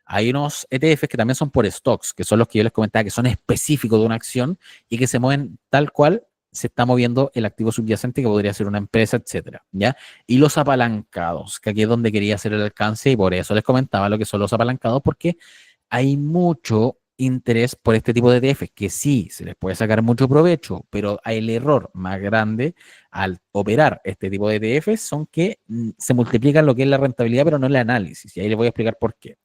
A: Hay unos ETFs que también son por stocks, que son los que yo les comentaba, que son específicos de una acción y que se mueven tal cual se está moviendo el activo subyacente, que podría ser una empresa, etcétera, ¿ya? Y los apalancados, que aquí es donde quería hacer el alcance y por eso les comentaba lo que son los apalancados, porque hay mucho interés por este tipo de ETFs, que sí, se les puede sacar mucho provecho, pero hay el error más grande al operar este tipo de ETFs son que se multiplican lo que es la rentabilidad, pero no el análisis. Y ahí les voy a explicar por qué.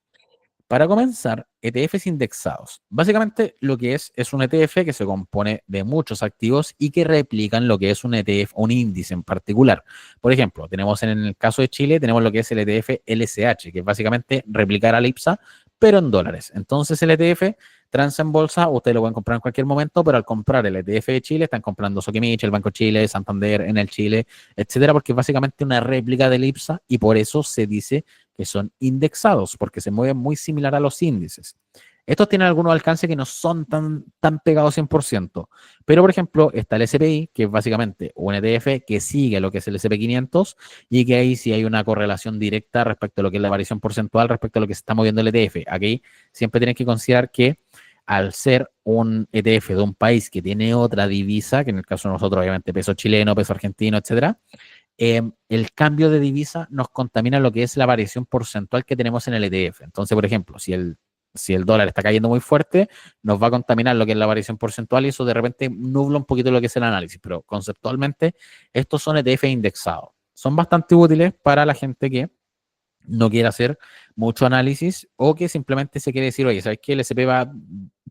A: Para comenzar, ETFs indexados. Básicamente lo que es un ETF que se compone de muchos activos y que replican lo que es un ETF, un índice en particular. Por ejemplo, tenemos en el caso de Chile, tenemos lo que es el ETF LCH, que es básicamente replicar al IPSA, pero en dólares. Entonces el ETF transa en bolsa, ustedes lo pueden comprar en cualquier momento, pero al comprar el ETF de Chile, están comprando Sokimich, el Banco Chile, Santander, Enel Chile, etcétera, porque es básicamente una réplica del IPSA y por eso se dice que son indexados, porque se mueven muy similar a los índices. Estos tienen algunos alcances que no son tan pegados 100%, pero por ejemplo está el SPI, que es básicamente un ETF que sigue lo que es el SP500 y que ahí sí hay una correlación directa respecto a lo que es la variación porcentual respecto a lo que se está moviendo el ETF. Aquí siempre tienes que considerar que al ser un ETF de un país que tiene otra divisa, que en el caso de nosotros obviamente peso chileno, peso argentino, etcétera, el cambio de divisa nos contamina lo que es la variación porcentual que tenemos en el ETF. Entonces, por ejemplo, si el dólar está cayendo muy fuerte, nos va a contaminar lo que es la variación porcentual y eso de repente nubla un poquito lo que es el análisis. Pero conceptualmente, estos son ETF indexados. Son bastante útiles para la gente que no quiere hacer mucho análisis o que simplemente se quiere decir, oye, ¿sabes qué? El SP va,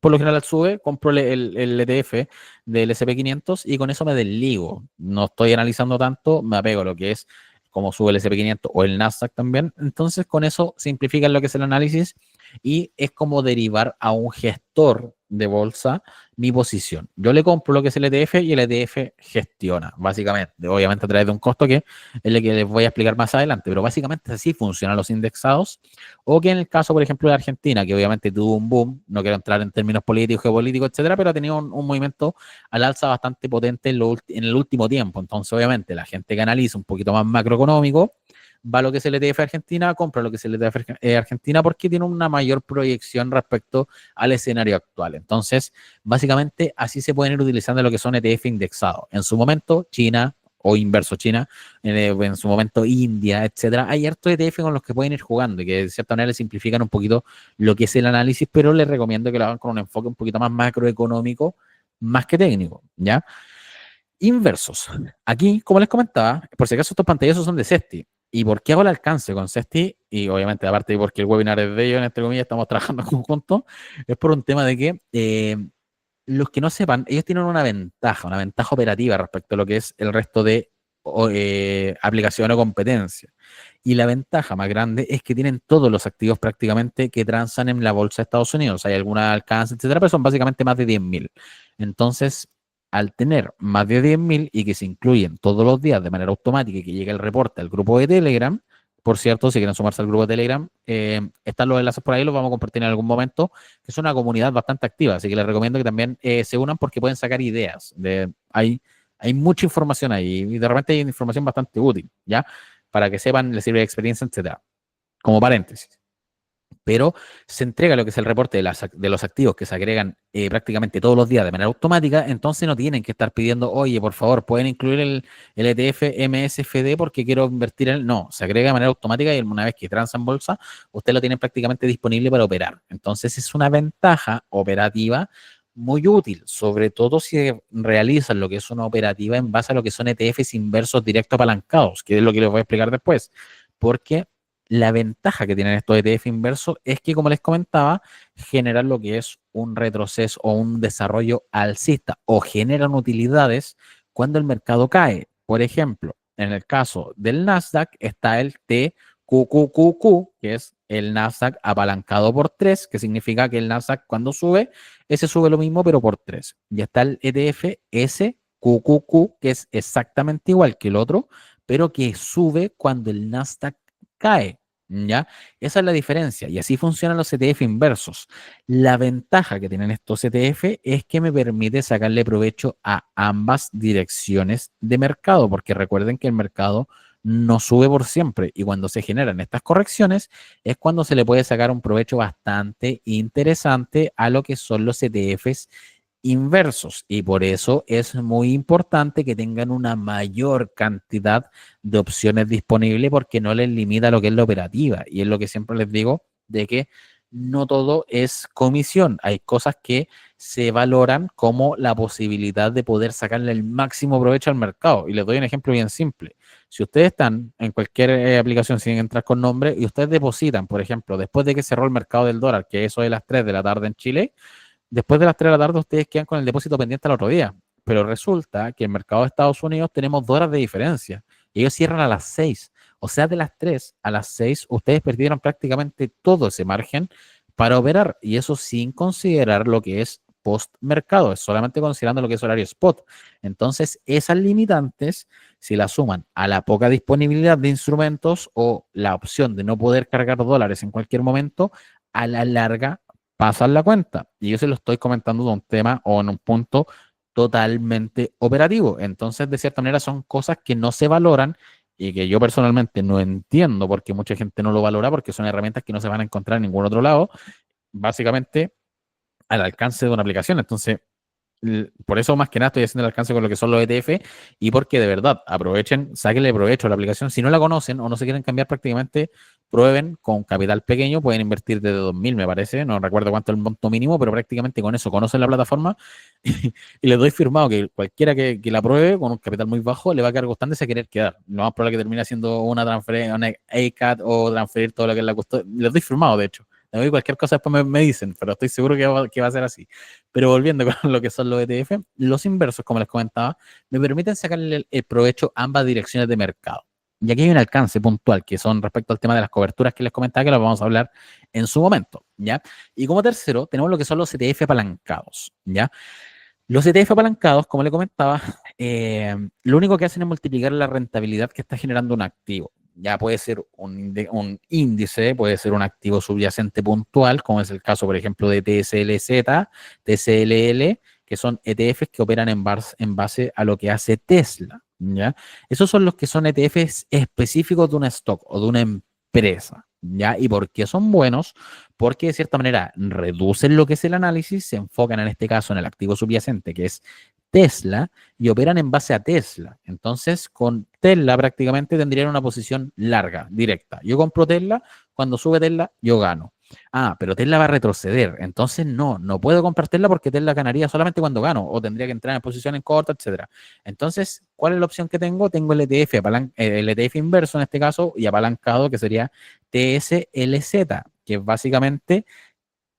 A: por lo general sube, compro el ETF del SP500 y con eso me desligo. No estoy analizando tanto, me apego a lo que es como sube el SP500 o el Nasdaq también. Entonces, con eso simplifican lo que es el análisis y es como derivar a un gestor de bolsa mi posición. Yo le compro lo que es el ETF y el ETF gestiona, básicamente, obviamente a través de un costo que es el que les voy a explicar más adelante, pero básicamente así funcionan los indexados, o que en el caso, por ejemplo, de Argentina, que obviamente tuvo un boom, no quiero entrar en términos políticos, geopolíticos, etcétera, pero ha tenido un movimiento al alza bastante potente en el último tiempo. Entonces, obviamente, la gente que analiza un poquito más macroeconómico va a lo que es el ETF Argentina, compra lo que es el ETF Argentina porque tiene una mayor proyección respecto al escenario actual. Entonces, básicamente, así se pueden ir utilizando lo que son ETF indexados. En su momento, China, o inverso China, en su momento India, etcétera. Hay hartos ETF con los que pueden ir jugando y que de cierta manera le simplifican un poquito lo que es el análisis, pero les recomiendo que lo hagan con un enfoque un poquito más macroeconómico, más que técnico, ¿ya? Inversos. Aquí, como les comentaba, por si acaso estos pantallazos son de Cesti. ¿Y por qué hago el alcance con Cesti? Y obviamente, aparte de porque el webinar es de ellos, en este comillas, estamos trabajando en conjunto, es por un tema de que los que no sepan, ellos tienen una ventaja operativa respecto a lo que es el resto de aplicación o competencia. Y la ventaja más grande es que tienen todos los activos prácticamente que transan en la bolsa de Estados Unidos. Hay alguna alcance, etcétera, pero son básicamente más de 10.000. Entonces, al tener más de 10.000 y que se incluyen todos los días de manera automática y que llega el reporte al grupo de Telegram, por cierto, si quieren sumarse al grupo de Telegram, están los enlaces por ahí, los vamos a compartir en algún momento, que es una comunidad bastante activa, así que les recomiendo que también se unan porque pueden sacar ideas. Hay mucha información ahí y de repente hay información bastante útil, ¿ya? Para que sepan, les sirve de experiencia, etcétera. Como paréntesis, pero se entrega lo que es el reporte de los activos que se agregan prácticamente todos los días de manera automática, entonces no tienen que estar pidiendo, oye, por favor, pueden incluir el ETF MSFD porque quiero invertir en él. No, se agrega de manera automática y una vez que transa en bolsa, usted lo tiene prácticamente disponible para operar. Entonces es una ventaja operativa muy útil, sobre todo si realizan lo que es una operativa en base a lo que son ETFs inversos directo apalancados, que es lo que les voy a explicar después, porque la ventaja que tienen estos ETF inversos es que, como les comentaba, generan lo que es un retroceso o un desarrollo alcista o generan utilidades cuando el mercado cae. Por ejemplo, en el caso del Nasdaq está el TQQQQ, que es el Nasdaq apalancado por 3, que significa que el Nasdaq cuando sube, ese sube lo mismo pero por 3. Y está el ETF SQQQ, que es exactamente igual que el otro, pero que sube cuando el Nasdaq cae. ¿Ya? Esa es la diferencia y así funcionan los ETF inversos. La ventaja que tienen estos ETF es que me permite sacarle provecho a ambas direcciones de mercado, porque recuerden que el mercado no sube por siempre y cuando se generan estas correcciones es cuando se le puede sacar un provecho bastante interesante a lo que son los ETFs inversos y por eso es muy importante que tengan una mayor cantidad de opciones disponibles porque no les limita lo que es la operativa y es lo que siempre les digo de que no todo es comisión, hay cosas que se valoran como la posibilidad de poder sacarle el máximo provecho al mercado y les doy un ejemplo bien simple. Si ustedes están en cualquier aplicación sin entrar con nombre y ustedes depositan, por ejemplo, después de que cerró el mercado del dólar, que eso es las 3 de la tarde en Chile, después de las 3 de la tarde ustedes quedan con el depósito pendiente al otro día. Pero resulta que en el mercado de Estados Unidos tenemos 2 horas de diferencia. Y ellos cierran a las 6. O sea, de las 3 a las 6, ustedes perdieron prácticamente todo ese margen para operar. Y eso sin considerar lo que es post-mercado, es solamente considerando lo que es horario spot. Entonces, esas limitantes, si las suman a la poca disponibilidad de instrumentos o la opción de no poder cargar dólares en cualquier momento, a la larga pasan la cuenta. Y yo se lo estoy comentando de un tema o en un punto totalmente operativo. Entonces, de cierta manera, son cosas que no se valoran y que yo personalmente no entiendo porque mucha gente no lo valora porque son herramientas que no se van a encontrar en ningún otro lado, básicamente al alcance de una aplicación. Entonces, por eso más que nada estoy haciendo el alcance con lo que son los ETF y porque de verdad aprovechen, sáquenle provecho a la aplicación. Si no la conocen o no se quieren cambiar prácticamente, prueben con capital pequeño, pueden invertir desde 2.000 me parece, no recuerdo cuánto es el monto mínimo, pero prácticamente con eso conocen la plataforma y les doy firmado que cualquiera que la pruebe con un capital muy bajo le va a quedar gustando y se querer quedar. Lo más probable que termine haciendo una transferencia, una ACAT o transferir todo lo que es la custodia. Les doy firmado, de hecho. Cualquier cosa después me dicen, pero estoy seguro que va a ser así. Pero volviendo con lo que son los ETF, los inversos, como les comentaba, me permiten sacarle el provecho a ambas direcciones de mercado. Y aquí hay un alcance puntual, que son respecto al tema de las coberturas que les comentaba, que lo vamos a hablar en su momento, ¿ya? Y como tercero, tenemos lo que son los ETF apalancados, ¿ya? Los ETF apalancados, como le comentaba, lo único que hacen es multiplicar la rentabilidad que está generando un activo. Ya puede ser un índice, puede ser un activo subyacente puntual, como es el caso, por ejemplo, de TSLZ, TCLL, que son ETFs que operan en base a lo que hace Tesla. ¿Ya? Esos son los que son ETFs específicos de una stock o de una empresa. ¿Ya? ¿Y por qué son buenos? Porque de cierta manera reducen lo que es el análisis, se enfocan en este caso en el activo subyacente, que es Tesla y operan en base a Tesla. Entonces, con Tesla prácticamente tendrían una posición larga, directa. Yo compro Tesla, cuando sube Tesla, yo gano. Ah, pero Tesla va a retroceder. Entonces, no puedo comprar Tesla porque Tesla ganaría solamente cuando gano o tendría que entrar en posiciones cortas, etcétera. Entonces, ¿cuál es la opción que tengo? Tengo el ETF inverso en este caso y apalancado que sería TSLZ, que es básicamente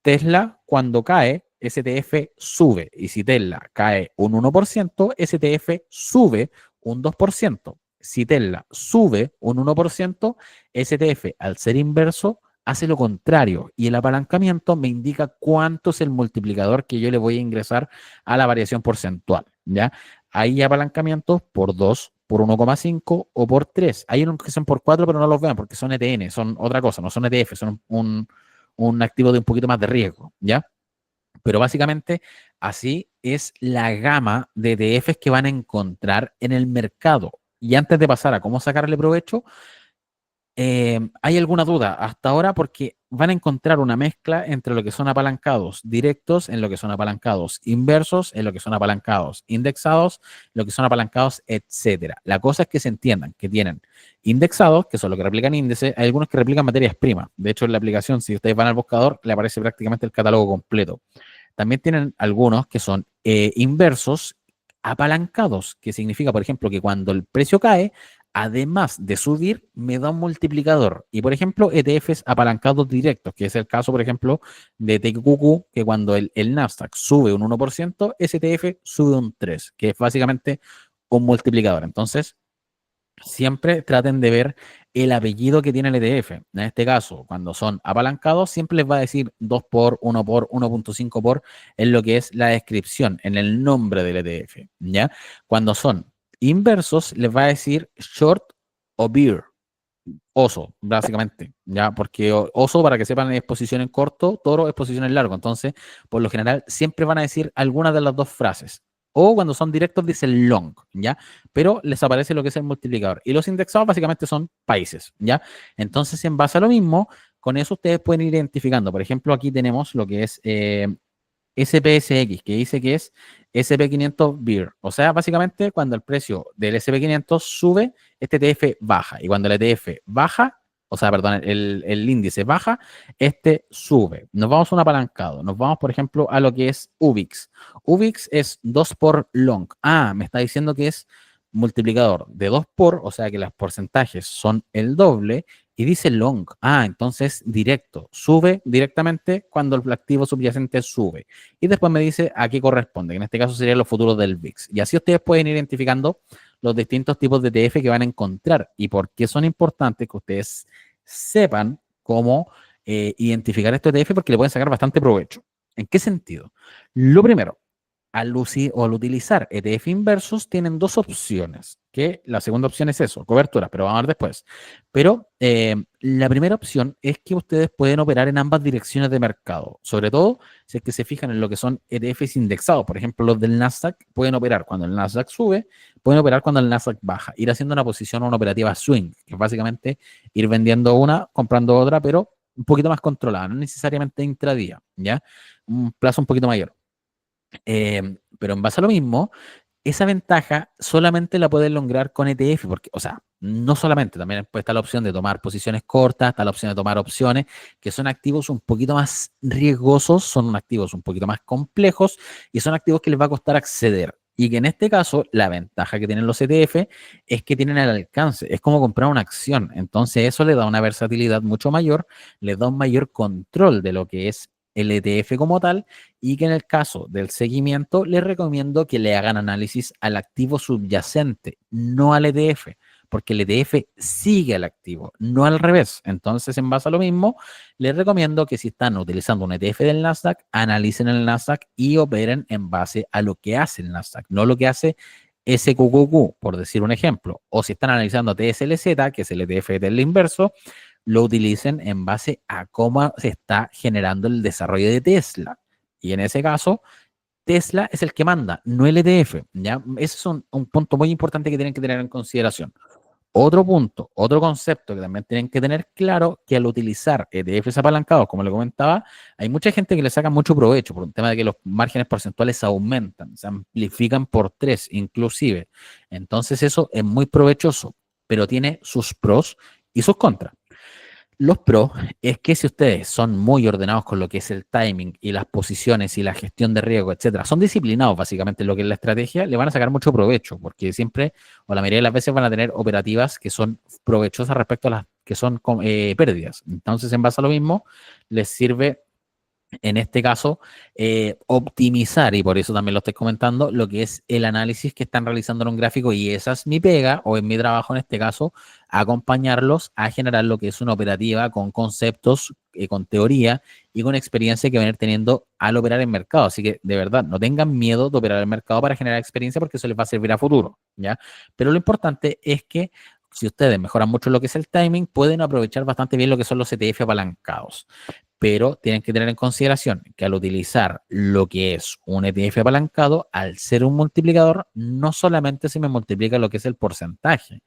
A: Tesla cuando cae, STF sube. Y si Tesla cae un 1%, STF sube un 2%. Si Tesla sube un 1%, STF al ser inverso hace lo contrario. Y el apalancamiento me indica cuánto es el multiplicador que yo le voy a ingresar a la variación porcentual. ¿Ya? Hay apalancamientos por 2, por 1,5 o por 3. Hay unos que son por 4, pero no los vean porque son ETN, son otra cosa, no son ETF, son un activo de un poquito más de riesgo, ¿ya? Pero básicamente así es la gama de ETFs que van a encontrar en el mercado. Y antes de pasar a cómo sacarle provecho, ¿hay alguna duda hasta ahora? Porque van a encontrar una mezcla entre lo que son apalancados directos, en lo que son apalancados inversos, en lo que son apalancados indexados, lo que son apalancados, etcétera. La cosa es que se entiendan que tienen indexados, que son los que replican índices, hay algunos que replican materias primas. De hecho, en la aplicación, si ustedes van al buscador, le aparece prácticamente el catálogo completo. También tienen algunos que son inversos apalancados, que significa, por ejemplo, que cuando el precio cae, además de subir, me da un multiplicador. Y, por ejemplo, ETFs apalancados directos, que es el caso, por ejemplo, de TQQQ, que cuando el Nasdaq sube un 1%, ese ETF sube un 3%, que es básicamente un multiplicador. Entonces, siempre traten de ver el apellido que tiene el ETF. En este caso, cuando son apalancados, siempre les va a decir 2 por, 1 por, 1,5 por, en lo que es la descripción, en el nombre del ETF. ¿Ya? Cuando son inversos, les va a decir short o bear. Oso, básicamente, ya, porque oso, para que sepan, es posición en corto, toro es posición en largo. Entonces, por lo general, siempre van a decir alguna de las dos frases. O cuando son directos, dicen long, ¿ya? Pero les aparece lo que es el multiplicador. Y los indexados básicamente son países, ¿ya? Entonces, en base a lo mismo, con eso ustedes pueden ir identificando. Por ejemplo, aquí tenemos lo que es SPSX, que dice que es SP500 Beer. O sea, básicamente cuando el precio del SP500 sube, este ETF baja. Y cuando el ETF baja, o sea, perdón, el índice baja, este sube. Nos vamos a un apalancado. Nos vamos, por ejemplo, a lo que es UBIX. UBIX es 2 por long. Ah, me está diciendo que es multiplicador de 2 por, o sea que los porcentajes son el doble, y dice long. Ah, entonces directo. Sube directamente cuando el activo subyacente sube. Y después me dice a qué corresponde. En este caso serían los futuros del VIX. Y así ustedes pueden ir identificando los distintos tipos de ETF que van a encontrar y por qué son importantes que ustedes sepan cómo identificar estos ETF porque le pueden sacar bastante provecho. ¿En qué sentido? Lo primero, al utilizar ETF inversos tienen dos opciones, que la segunda opción es eso, cobertura, pero vamos a ver después. Pero la primera opción es que ustedes pueden operar en ambas direcciones de mercado, sobre todo si es que se fijan en lo que son ETFs indexados. Por ejemplo, los del Nasdaq pueden operar cuando el Nasdaq sube, pueden operar cuando el Nasdaq baja, ir haciendo una posición o una operativa swing, que es básicamente ir vendiendo una, comprando otra, pero un poquito más controlada, no necesariamente intradía, ¿ya? Un plazo un poquito mayor. Pero en base a lo mismo, esa ventaja solamente la pueden lograr con ETF, porque, o sea, no solamente, también está la opción de tomar posiciones cortas, está la opción de tomar opciones, que son activos un poquito más riesgosos, son activos un poquito más complejos y son activos que les va a costar acceder. Y que en este caso, la ventaja que tienen los ETF es que tienen el alcance, es como comprar una acción. Entonces, eso le da una versatilidad mucho mayor, le da un mayor control de lo que es el ETF como tal, y que en el caso del seguimiento les recomiendo que le hagan análisis al activo subyacente, no al ETF, porque el ETF sigue al activo, no al revés. Entonces, en base a lo mismo, les recomiendo que si están utilizando un ETF del Nasdaq, analicen el Nasdaq y operen en base a lo que hace el Nasdaq, no lo que hace SQQQ, por decir un ejemplo. O si están analizando TSLZ, que es el ETF del inverso, lo utilicen en base a cómo se está generando el desarrollo de Tesla. Y en ese caso, Tesla es el que manda, no el ETF. ¿Ya? Ese es un punto muy importante que tienen que tener en consideración. Otro punto, otro concepto que también tienen que tener claro, que al utilizar ETFs apalancados, como le comentaba, hay mucha gente que le saca mucho provecho por un tema de que los márgenes porcentuales aumentan, se amplifican por 3 inclusive. Entonces eso es muy provechoso, pero tiene sus pros y sus contras. Los pros es que si ustedes son muy ordenados con lo que es el timing y las posiciones y la gestión de riesgo, etcétera, son disciplinados básicamente en lo que es la estrategia, le van a sacar mucho provecho, porque siempre o la mayoría de las veces van a tener operativas que son provechosas respecto a las que son pérdidas. Entonces, en base a lo mismo, les sirve en este caso, optimizar, y por eso también lo estoy comentando, lo que es el análisis que están realizando en un gráfico, y esa es mi pega, o en mi trabajo en este caso, acompañarlos a generar lo que es una operativa con conceptos, con teoría y con experiencia que van a ir teniendo al operar en mercado. Así que, de verdad, no tengan miedo de operar en mercado para generar experiencia, porque eso les va a servir a futuro, ¿ya? Pero lo importante es que si ustedes mejoran mucho lo que es el timing, pueden aprovechar bastante bien lo que son los ETF apalancados, pero tienen que tener en consideración que al utilizar lo que es un ETF apalancado, al ser un multiplicador, no solamente se me multiplica lo que es el porcentaje,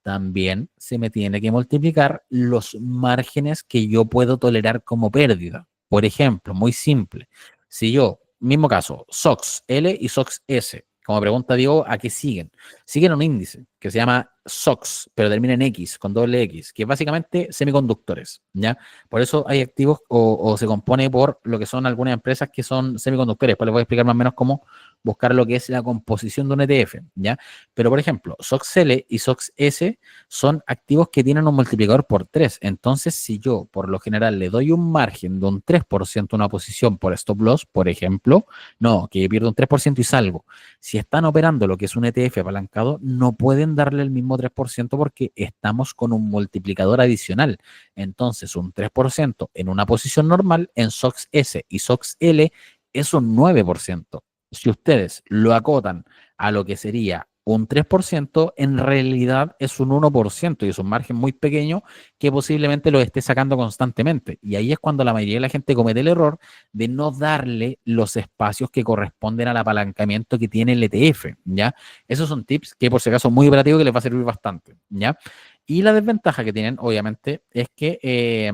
A: también se me tiene que multiplicar los márgenes que yo puedo tolerar como pérdida. Por ejemplo, muy simple, si yo, mismo caso, SOX L y SOX S, como pregunta Diego, ¿a qué siguen? Siguen un índice que se llama SOX, pero termina en X, con doble X, que es básicamente semiconductores, ¿ya? Por eso hay activos o se compone por lo que son algunas empresas que son semiconductores. Pues les voy a explicar más o menos cómo buscar lo que es la composición de un ETF, ¿ya? Pero, por ejemplo, SOX L y SOX S son activos que tienen un multiplicador por 3. Entonces, si yo, por lo general, le doy un margen de un 3% a una posición por stop loss, por ejemplo, no, que pierdo un 3% y salgo. Si están operando lo que es un ETF apalancado, no pueden darle el mismo 3% porque estamos con un multiplicador adicional. Entonces, un 3% en una posición normal en SOX S y SOX L es un 9%. Si ustedes lo acotan a lo que sería un 3%, en realidad es un 1% y es un margen muy pequeño que posiblemente lo esté sacando constantemente. Y ahí es cuando la mayoría de la gente comete el error de no darle los espacios que corresponden al apalancamiento que tiene el ETF, ¿ya? Esos son tips que, por si acaso, muy operativos, que les va a servir bastante, ¿ya? Y la desventaja que tienen, obviamente, es que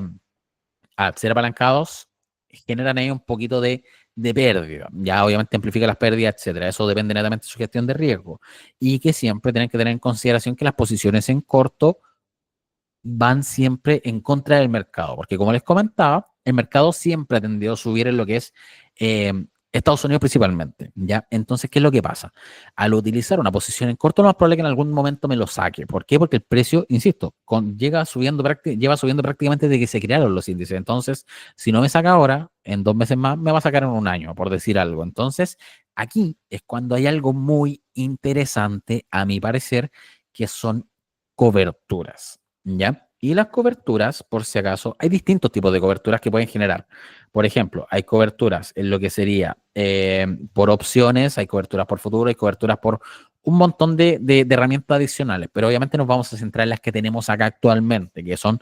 A: al ser apalancados, generan ahí un poquito de pérdida. Ya obviamente amplifica las pérdidas, etcétera. Eso depende netamente de su gestión de riesgo. Y que siempre tienen que tener en consideración que las posiciones en corto van siempre en contra del mercado, porque como les comentaba, el mercado siempre ha tendido a subir en lo que es eh, Estados Unidos principalmente, ¿ya? Entonces, ¿qué es lo que pasa? Al utilizar una posición en corto, lo más probable es que en algún momento me lo saque. ¿Por qué? Porque el precio, insisto, lleva subiendo prácticamente desde que se crearon los índices. Entonces, si no me saca ahora, en 2 meses más, me va a sacar en un año, por decir algo. Entonces, aquí es cuando hay algo muy interesante, a mi parecer, que son coberturas. ¿Ya? Y las coberturas, por si acaso, hay distintos tipos de coberturas que pueden generar. Por ejemplo, hay coberturas en lo que sería por opciones, hay coberturas por futuro, hay coberturas por un montón de herramientas adicionales, pero obviamente nos vamos a centrar en las que tenemos acá actualmente, que son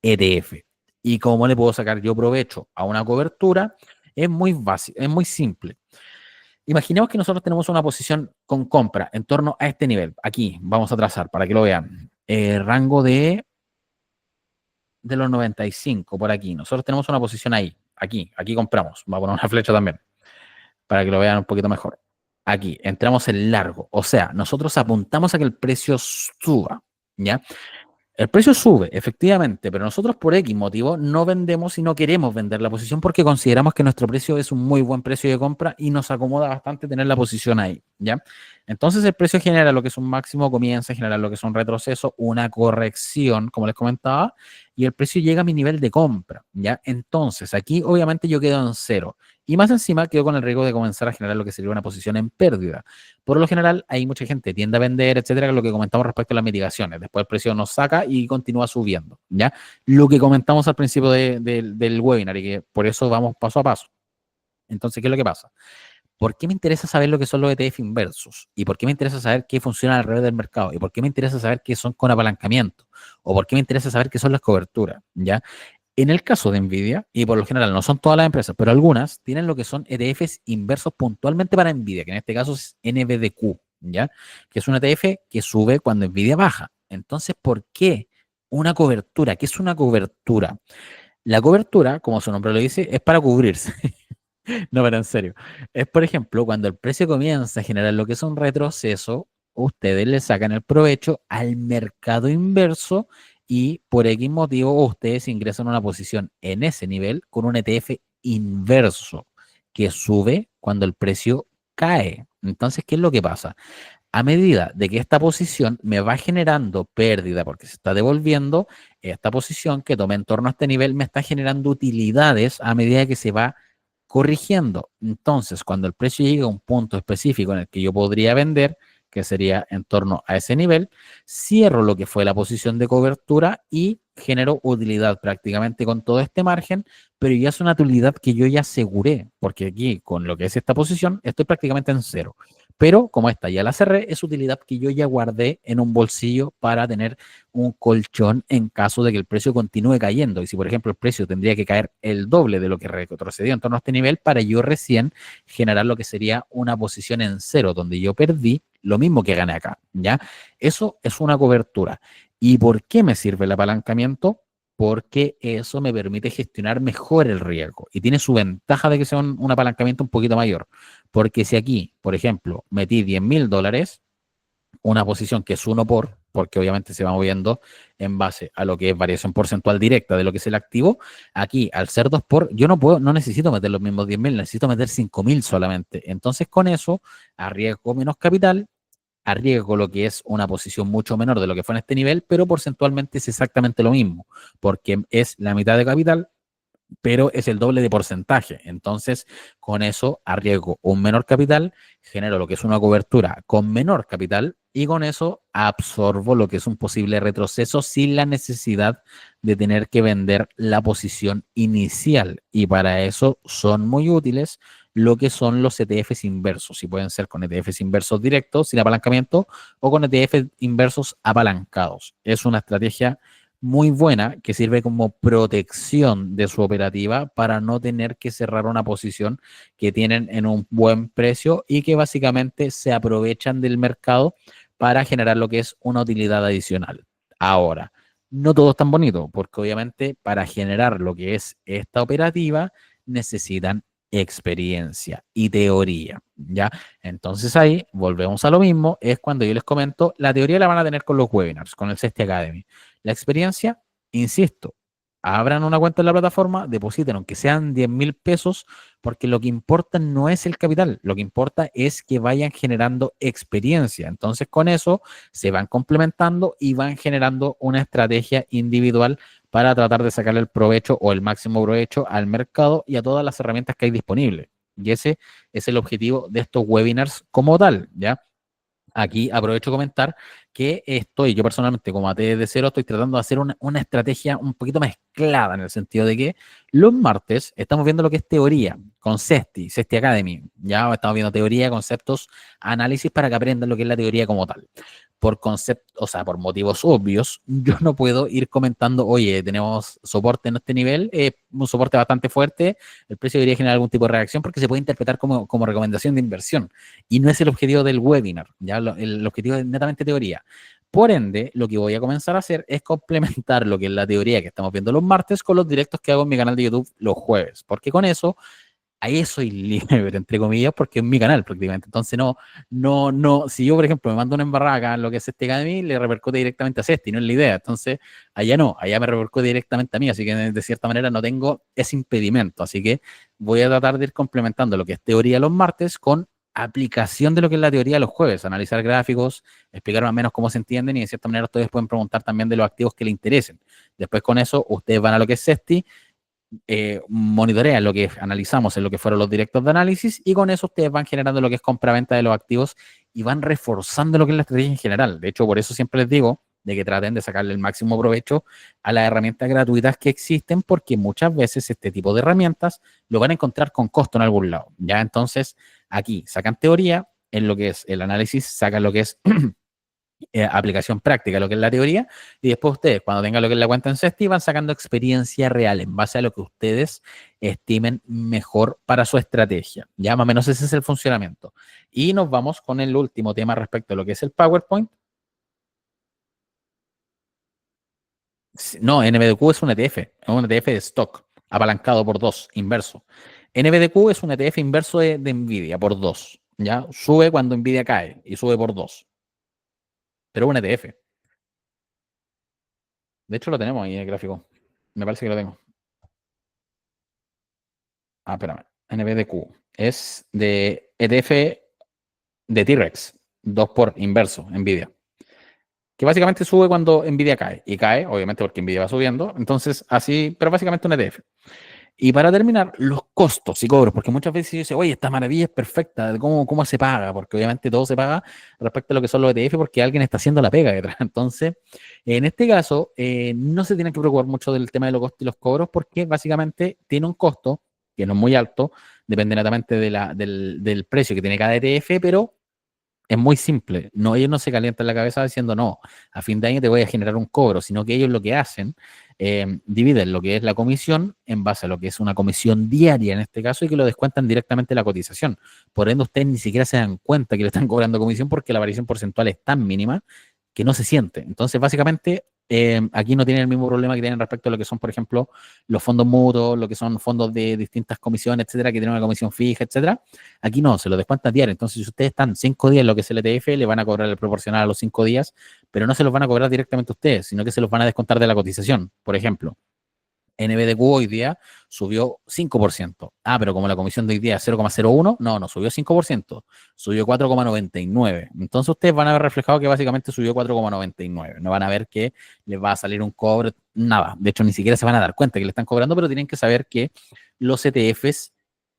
A: ETF. ¿Y cómo le puedo sacar yo provecho a una cobertura? Es muy básico, es muy simple. Imaginemos que nosotros tenemos una posición con compra en torno a este nivel. Aquí vamos a trazar para que lo vean. Rango de los 95 por aquí. Nosotros tenemos una posición ahí. Aquí compramos. Voy a poner una flecha también para que lo vean un poquito mejor. Aquí entramos en largo. O sea, nosotros apuntamos a que el precio suba. ¿Ya? El precio sube, efectivamente, pero nosotros por X motivo no vendemos y no queremos vender la posición porque consideramos que nuestro precio es un muy buen precio de compra y nos acomoda bastante tener la posición ahí, ¿ya? Entonces el precio genera lo que es un máximo, comienza a generar lo que es un retroceso, una corrección, como les comentaba, y el precio llega a mi nivel de compra, ¿ya? Entonces aquí obviamente yo quedo en cero y más encima quedo con el riesgo de comenzar a generar lo que sería una posición en pérdida. Por lo general, hay mucha gente que tiende a vender, etcétera, que es lo que comentamos respecto a las mitigaciones. Después el precio nos saca y continúa subiendo, ¿ya? Lo que comentamos al principio del webinar y que por eso vamos paso a paso. Entonces, ¿qué es lo que pasa? ¿Por qué me interesa saber lo que son los ETF inversos? ¿Y por qué me interesa saber qué funciona alrededor del mercado? ¿Y por qué me interesa saber qué son con apalancamiento? ¿O por qué me interesa saber qué son las coberturas? ¿Ya? En el caso de Nvidia, y por lo general no son todas las empresas, pero algunas tienen lo que son ETFs inversos puntualmente para Nvidia, que en este caso es NVDQ, ¿ya? Que es un ETF que sube cuando Nvidia baja. Entonces, ¿por qué una cobertura? ¿Qué es una cobertura? La cobertura, como su nombre lo dice, es para cubrirse. No, pero en serio. Es, por ejemplo, cuando el precio comienza a generar lo que es un retroceso, ustedes le sacan el provecho al mercado inverso y por X motivo ustedes ingresan una posición en ese nivel con un ETF inverso que sube cuando el precio cae. Entonces, ¿qué es lo que pasa? A medida de que esta posición me va generando pérdida porque se está devolviendo, esta posición que tomé en torno a este nivel me está generando utilidades a medida que se va corrigiendo. Entonces, cuando el precio llega a un punto específico en el que yo podría vender, que sería en torno a ese nivel, cierro lo que fue la posición de cobertura y genero utilidad prácticamente con todo este margen, pero ya es una utilidad que yo ya aseguré, porque aquí con lo que es esta posición estoy prácticamente en cero. Pero como esta ya la cerré, es utilidad que yo ya guardé en un bolsillo para tener un colchón en caso de que el precio continúe cayendo. Y si, por ejemplo, el precio tendría que caer el doble de lo que retrocedió en torno a este nivel para yo recién generar lo que sería una posición en cero, donde yo perdí lo mismo que gané acá, ¿ya? Eso es una cobertura. ¿Y por qué me sirve el apalancamiento? Porque eso me permite gestionar mejor el riesgo y tiene su ventaja de que sea un apalancamiento un poquito mayor. Porque si aquí, por ejemplo, metí $10.000, una posición que es uno porque obviamente se va moviendo en base a lo que es variación porcentual directa de lo que es el activo. Aquí, al ser 2 yo no puedo, no necesito meter los mismos 10.000, necesito meter 5.000 solamente. Entonces, con eso, arriesgo menos capital, arriesgo lo que es una posición mucho menor de lo que fue en este nivel, pero porcentualmente es exactamente lo mismo, porque es la mitad de capital pero es el doble de porcentaje. Entonces, con eso arriesgo un menor capital, genero lo que es una cobertura con menor capital y con eso absorbo lo que es un posible retroceso sin la necesidad de tener que vender la posición inicial. Y para eso son muy útiles lo que son los ETFs inversos. Y pueden ser con ETFs inversos directos, sin apalancamiento, o con ETFs inversos apalancados. Es una estrategia muy buena que sirve como protección de su operativa para no tener que cerrar una posición que tienen en un buen precio y que básicamente se aprovechan del mercado para generar lo que es una utilidad adicional. Ahora, no todo es tan bonito, porque obviamente para generar lo que es esta operativa necesitan experiencia y teoría, ¿ya? Entonces ahí volvemos a lo mismo, es cuando yo les comento, la teoría la van a tener con los webinars, con el Cesti Academy. La experiencia, insisto, abran una cuenta en la plataforma, depositen aunque sean 10.000 pesos, porque lo que importa no es el capital, lo que importa es que vayan generando experiencia. Entonces con eso se van complementando y van generando una estrategia individual para tratar de sacarle el provecho o el máximo provecho al mercado y a todas las herramientas que hay disponibles. Y ese es el objetivo de estos webinars como tal, ¿ya? Aquí aprovecho a comentar que yo personalmente como AT de cero estoy tratando de hacer una estrategia un poquito mezclada en el sentido de que los martes estamos viendo lo que es teoría con Cesti Academy. Ya estamos viendo teoría, conceptos, análisis para que aprendan lo que es la teoría como tal. Por concepto, o sea, por motivos obvios, yo no puedo ir comentando, oye, tenemos soporte en este nivel, un soporte bastante fuerte, el precio debería generar algún tipo de reacción porque se puede interpretar como recomendación de inversión y no es el objetivo del webinar, ¿ya? El objetivo es netamente teoría. Por ende, lo que voy a comenzar a hacer es complementar lo que es la teoría que estamos viendo los martes con los directos que hago en mi canal de YouTube los jueves, porque con eso, ahí soy libre, entre comillas, porque es mi canal prácticamente. Entonces, si yo, por ejemplo, me mando una embarrada acá en lo que es este Academy, le repercute directamente a Cesti, no es la idea. Entonces, allá no, allá me repercute directamente a mí, así que de cierta manera no tengo ese impedimento. Así que voy a tratar de ir complementando lo que es teoría los martes con aplicación de lo que es la teoría los jueves, analizar gráficos, explicar más o menos cómo se entienden y de cierta manera ustedes pueden preguntar también de los activos que les interesen. Después con eso, ustedes van a lo que es Cesti, monitorean lo que analizamos en lo que fueron los directos de análisis y con eso ustedes van generando lo que es compra-venta de los activos y van reforzando lo que es la estrategia en general. De hecho, por eso siempre les digo de que traten de sacarle el máximo provecho a las herramientas gratuitas que existen porque muchas veces este tipo de herramientas lo van a encontrar con costo en algún lado. Ya entonces aquí sacan teoría en lo que es el análisis, sacan lo que es aplicación práctica, lo que es la teoría, y después ustedes, cuando tengan lo que es la cuenta en Cesti, van sacando experiencia real en base a lo que ustedes estimen mejor para su estrategia. Ya más o menos ese es el funcionamiento. Y nos vamos con el último tema respecto a lo que es el PowerPoint. No, NBDQ es un ETF de stock, apalancado por 2, inverso. NBDQ es un ETF inverso de Nvidia por 2, ¿ya? Sube cuando Nvidia cae y sube por 2, pero un ETF. De hecho, lo tenemos ahí en el gráfico. Me parece que lo tengo. Ah, espérame. NBDQ es de ETF de T-Rex, 2 por inverso, Nvidia. Que básicamente sube cuando Nvidia cae. Y cae, obviamente, porque Nvidia va subiendo. Entonces, así, pero básicamente un ETF. Y para terminar, los costos y cobros, porque muchas veces dice, oye, esta maravilla es perfecta, ¿cómo se paga? Porque obviamente todo se paga respecto a lo que son los ETF porque alguien está haciendo la pega detrás. Entonces, en este caso, no se tienen que preocupar mucho del tema de los costos y los cobros porque básicamente tiene un costo que no es muy alto, depende netamente del precio que tiene cada ETF, pero es muy simple. No, ellos no se calientan la cabeza diciendo, no, a fin de año te voy a generar un cobro, sino que ellos lo que hacen, dividen lo que es la comisión en base a lo que es una comisión diaria en este caso y que lo descuentan directamente de la cotización. Por ende, ustedes ni siquiera se dan cuenta que le están cobrando comisión porque la variación porcentual es tan mínima que no se siente. Entonces, básicamente, aquí no tienen el mismo problema que tienen respecto a lo que son, por ejemplo, los fondos mutuos, lo que son fondos de distintas comisiones, etcétera, que tienen una comisión fija, etcétera. Aquí no, se lo descuentan diario. Entonces, si ustedes están 5 días en lo que es el ETF, le van a cobrar el proporcional a los 5 días, pero no se los van a cobrar directamente a ustedes, sino que se los van a descontar de la cotización. Por ejemplo, NBDQ hoy día subió 5%. Ah, pero como la comisión de hoy día es 0,01, no subió 5%, subió 4,99. Entonces ustedes van a ver reflejado que básicamente subió 4,99. No van a ver que les va a salir un cobre, nada. De hecho, ni siquiera se van a dar cuenta que le están cobrando, pero tienen que saber que los ETFs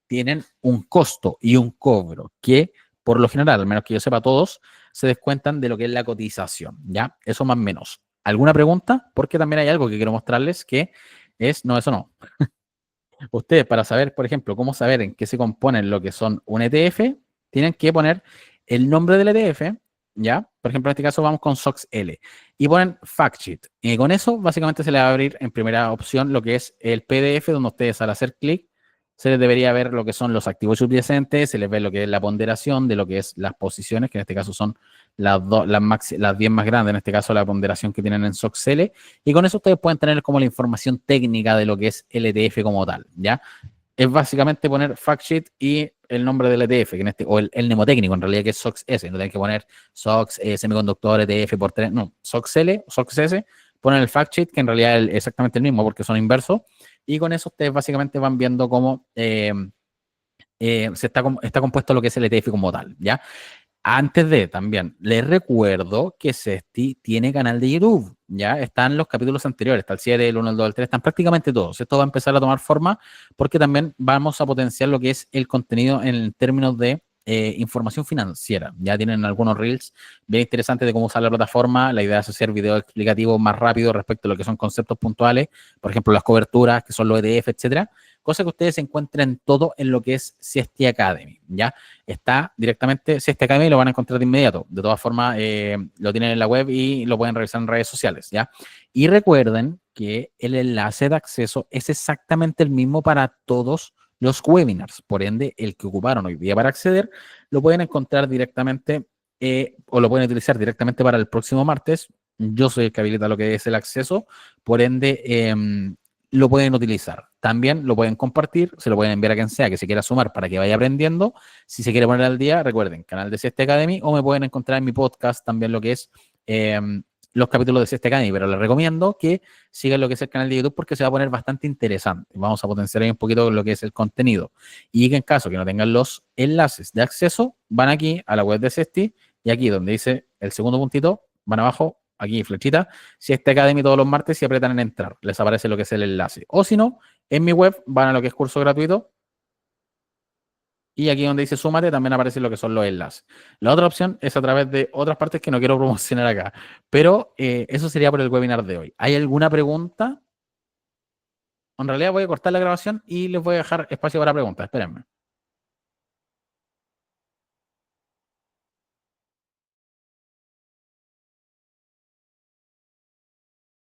A: tienen un costo y un cobro que, por lo general, al menos que yo sepa todos, se descuentan de lo que es la cotización, ¿ya? Eso más o menos. ¿Alguna pregunta? Porque también hay algo que quiero mostrarles que no, eso no. Ustedes, para saber, por ejemplo, cómo saber en qué se componen lo que son un ETF, tienen que poner el nombre del ETF, ¿ya? Por ejemplo, en este caso vamos con SOXL y ponen fact sheet. Y con eso, básicamente, se les va a abrir en primera opción lo que es el PDF, donde ustedes al hacer clic se les debería ver lo que son los activos subyacentes, se les ve lo que es la ponderación de lo que es las posiciones, que en este caso son las 10 más grandes, en este caso la ponderación que tienen en SOXL, y con eso ustedes pueden tener como la información técnica de lo que es el ETF como tal, ¿ya? Es básicamente poner fact sheet y el nombre del ETF, que o el mnemotécnico, en realidad, que es SOXS, no tienen que poner SOX, semiconductor, ETF por 3, no, SOXL, SOXS, ponen el fact sheet, que en realidad es exactamente el mismo porque son inversos, y con eso ustedes básicamente van viendo cómo está compuesto lo que es el ETF como tal, ¿ya? Antes de también, les recuerdo que Sesti tiene canal de YouTube, ¿ya? Están los capítulos anteriores, está el 7, el 1, el 2, el 3, están prácticamente todos. Esto va a empezar a tomar forma porque también vamos a potenciar lo que es el contenido en términos de información financiera. Ya tienen algunos reels bien interesantes de cómo usar la plataforma. La idea es hacer videos explicativos más rápido respecto a lo que son conceptos puntuales, por ejemplo, las coberturas, que son los ETF, etcétera. Cosa que ustedes encuentren todo en lo que es Sesti Academy, ¿ya? Está directamente Sesti Academy, lo van a encontrar de inmediato. De todas formas, lo tienen en la web y lo pueden revisar en redes sociales, ¿ya? Y recuerden que el enlace de acceso es exactamente el mismo para todos los webinars. Por ende, el que ocuparon hoy día para acceder, lo pueden encontrar directamente o lo pueden utilizar directamente para el próximo martes. Yo soy el que habilita lo que es el acceso, por ende, lo pueden utilizar. También lo pueden compartir, se lo pueden enviar a quien sea que se quiera sumar para que vaya aprendiendo. Si se quiere poner al día, recuerden, canal de Siesta Academy, o me pueden encontrar en mi podcast también lo que es los capítulos de Siesta Academy, pero les recomiendo que sigan lo que es el canal de YouTube porque se va a poner bastante interesante. Vamos a potenciar ahí un poquito lo que es el contenido. Y que en caso que no tengan los enlaces de acceso, van aquí a la web de Sesti y aquí donde dice el segundo puntito, van abajo, aquí flechita, Siesta Academy todos los martes y apretan en entrar. Les aparece lo que es el enlace. O si no, en mi web van a lo que es curso gratuito y aquí donde dice súmate también aparece lo que son los enlaces. La otra opción es a través de otras partes que no quiero promocionar acá. Pero eso sería por el webinar de hoy. ¿Hay alguna pregunta? En realidad voy a cortar la grabación y les voy a dejar espacio para preguntas. Espérenme.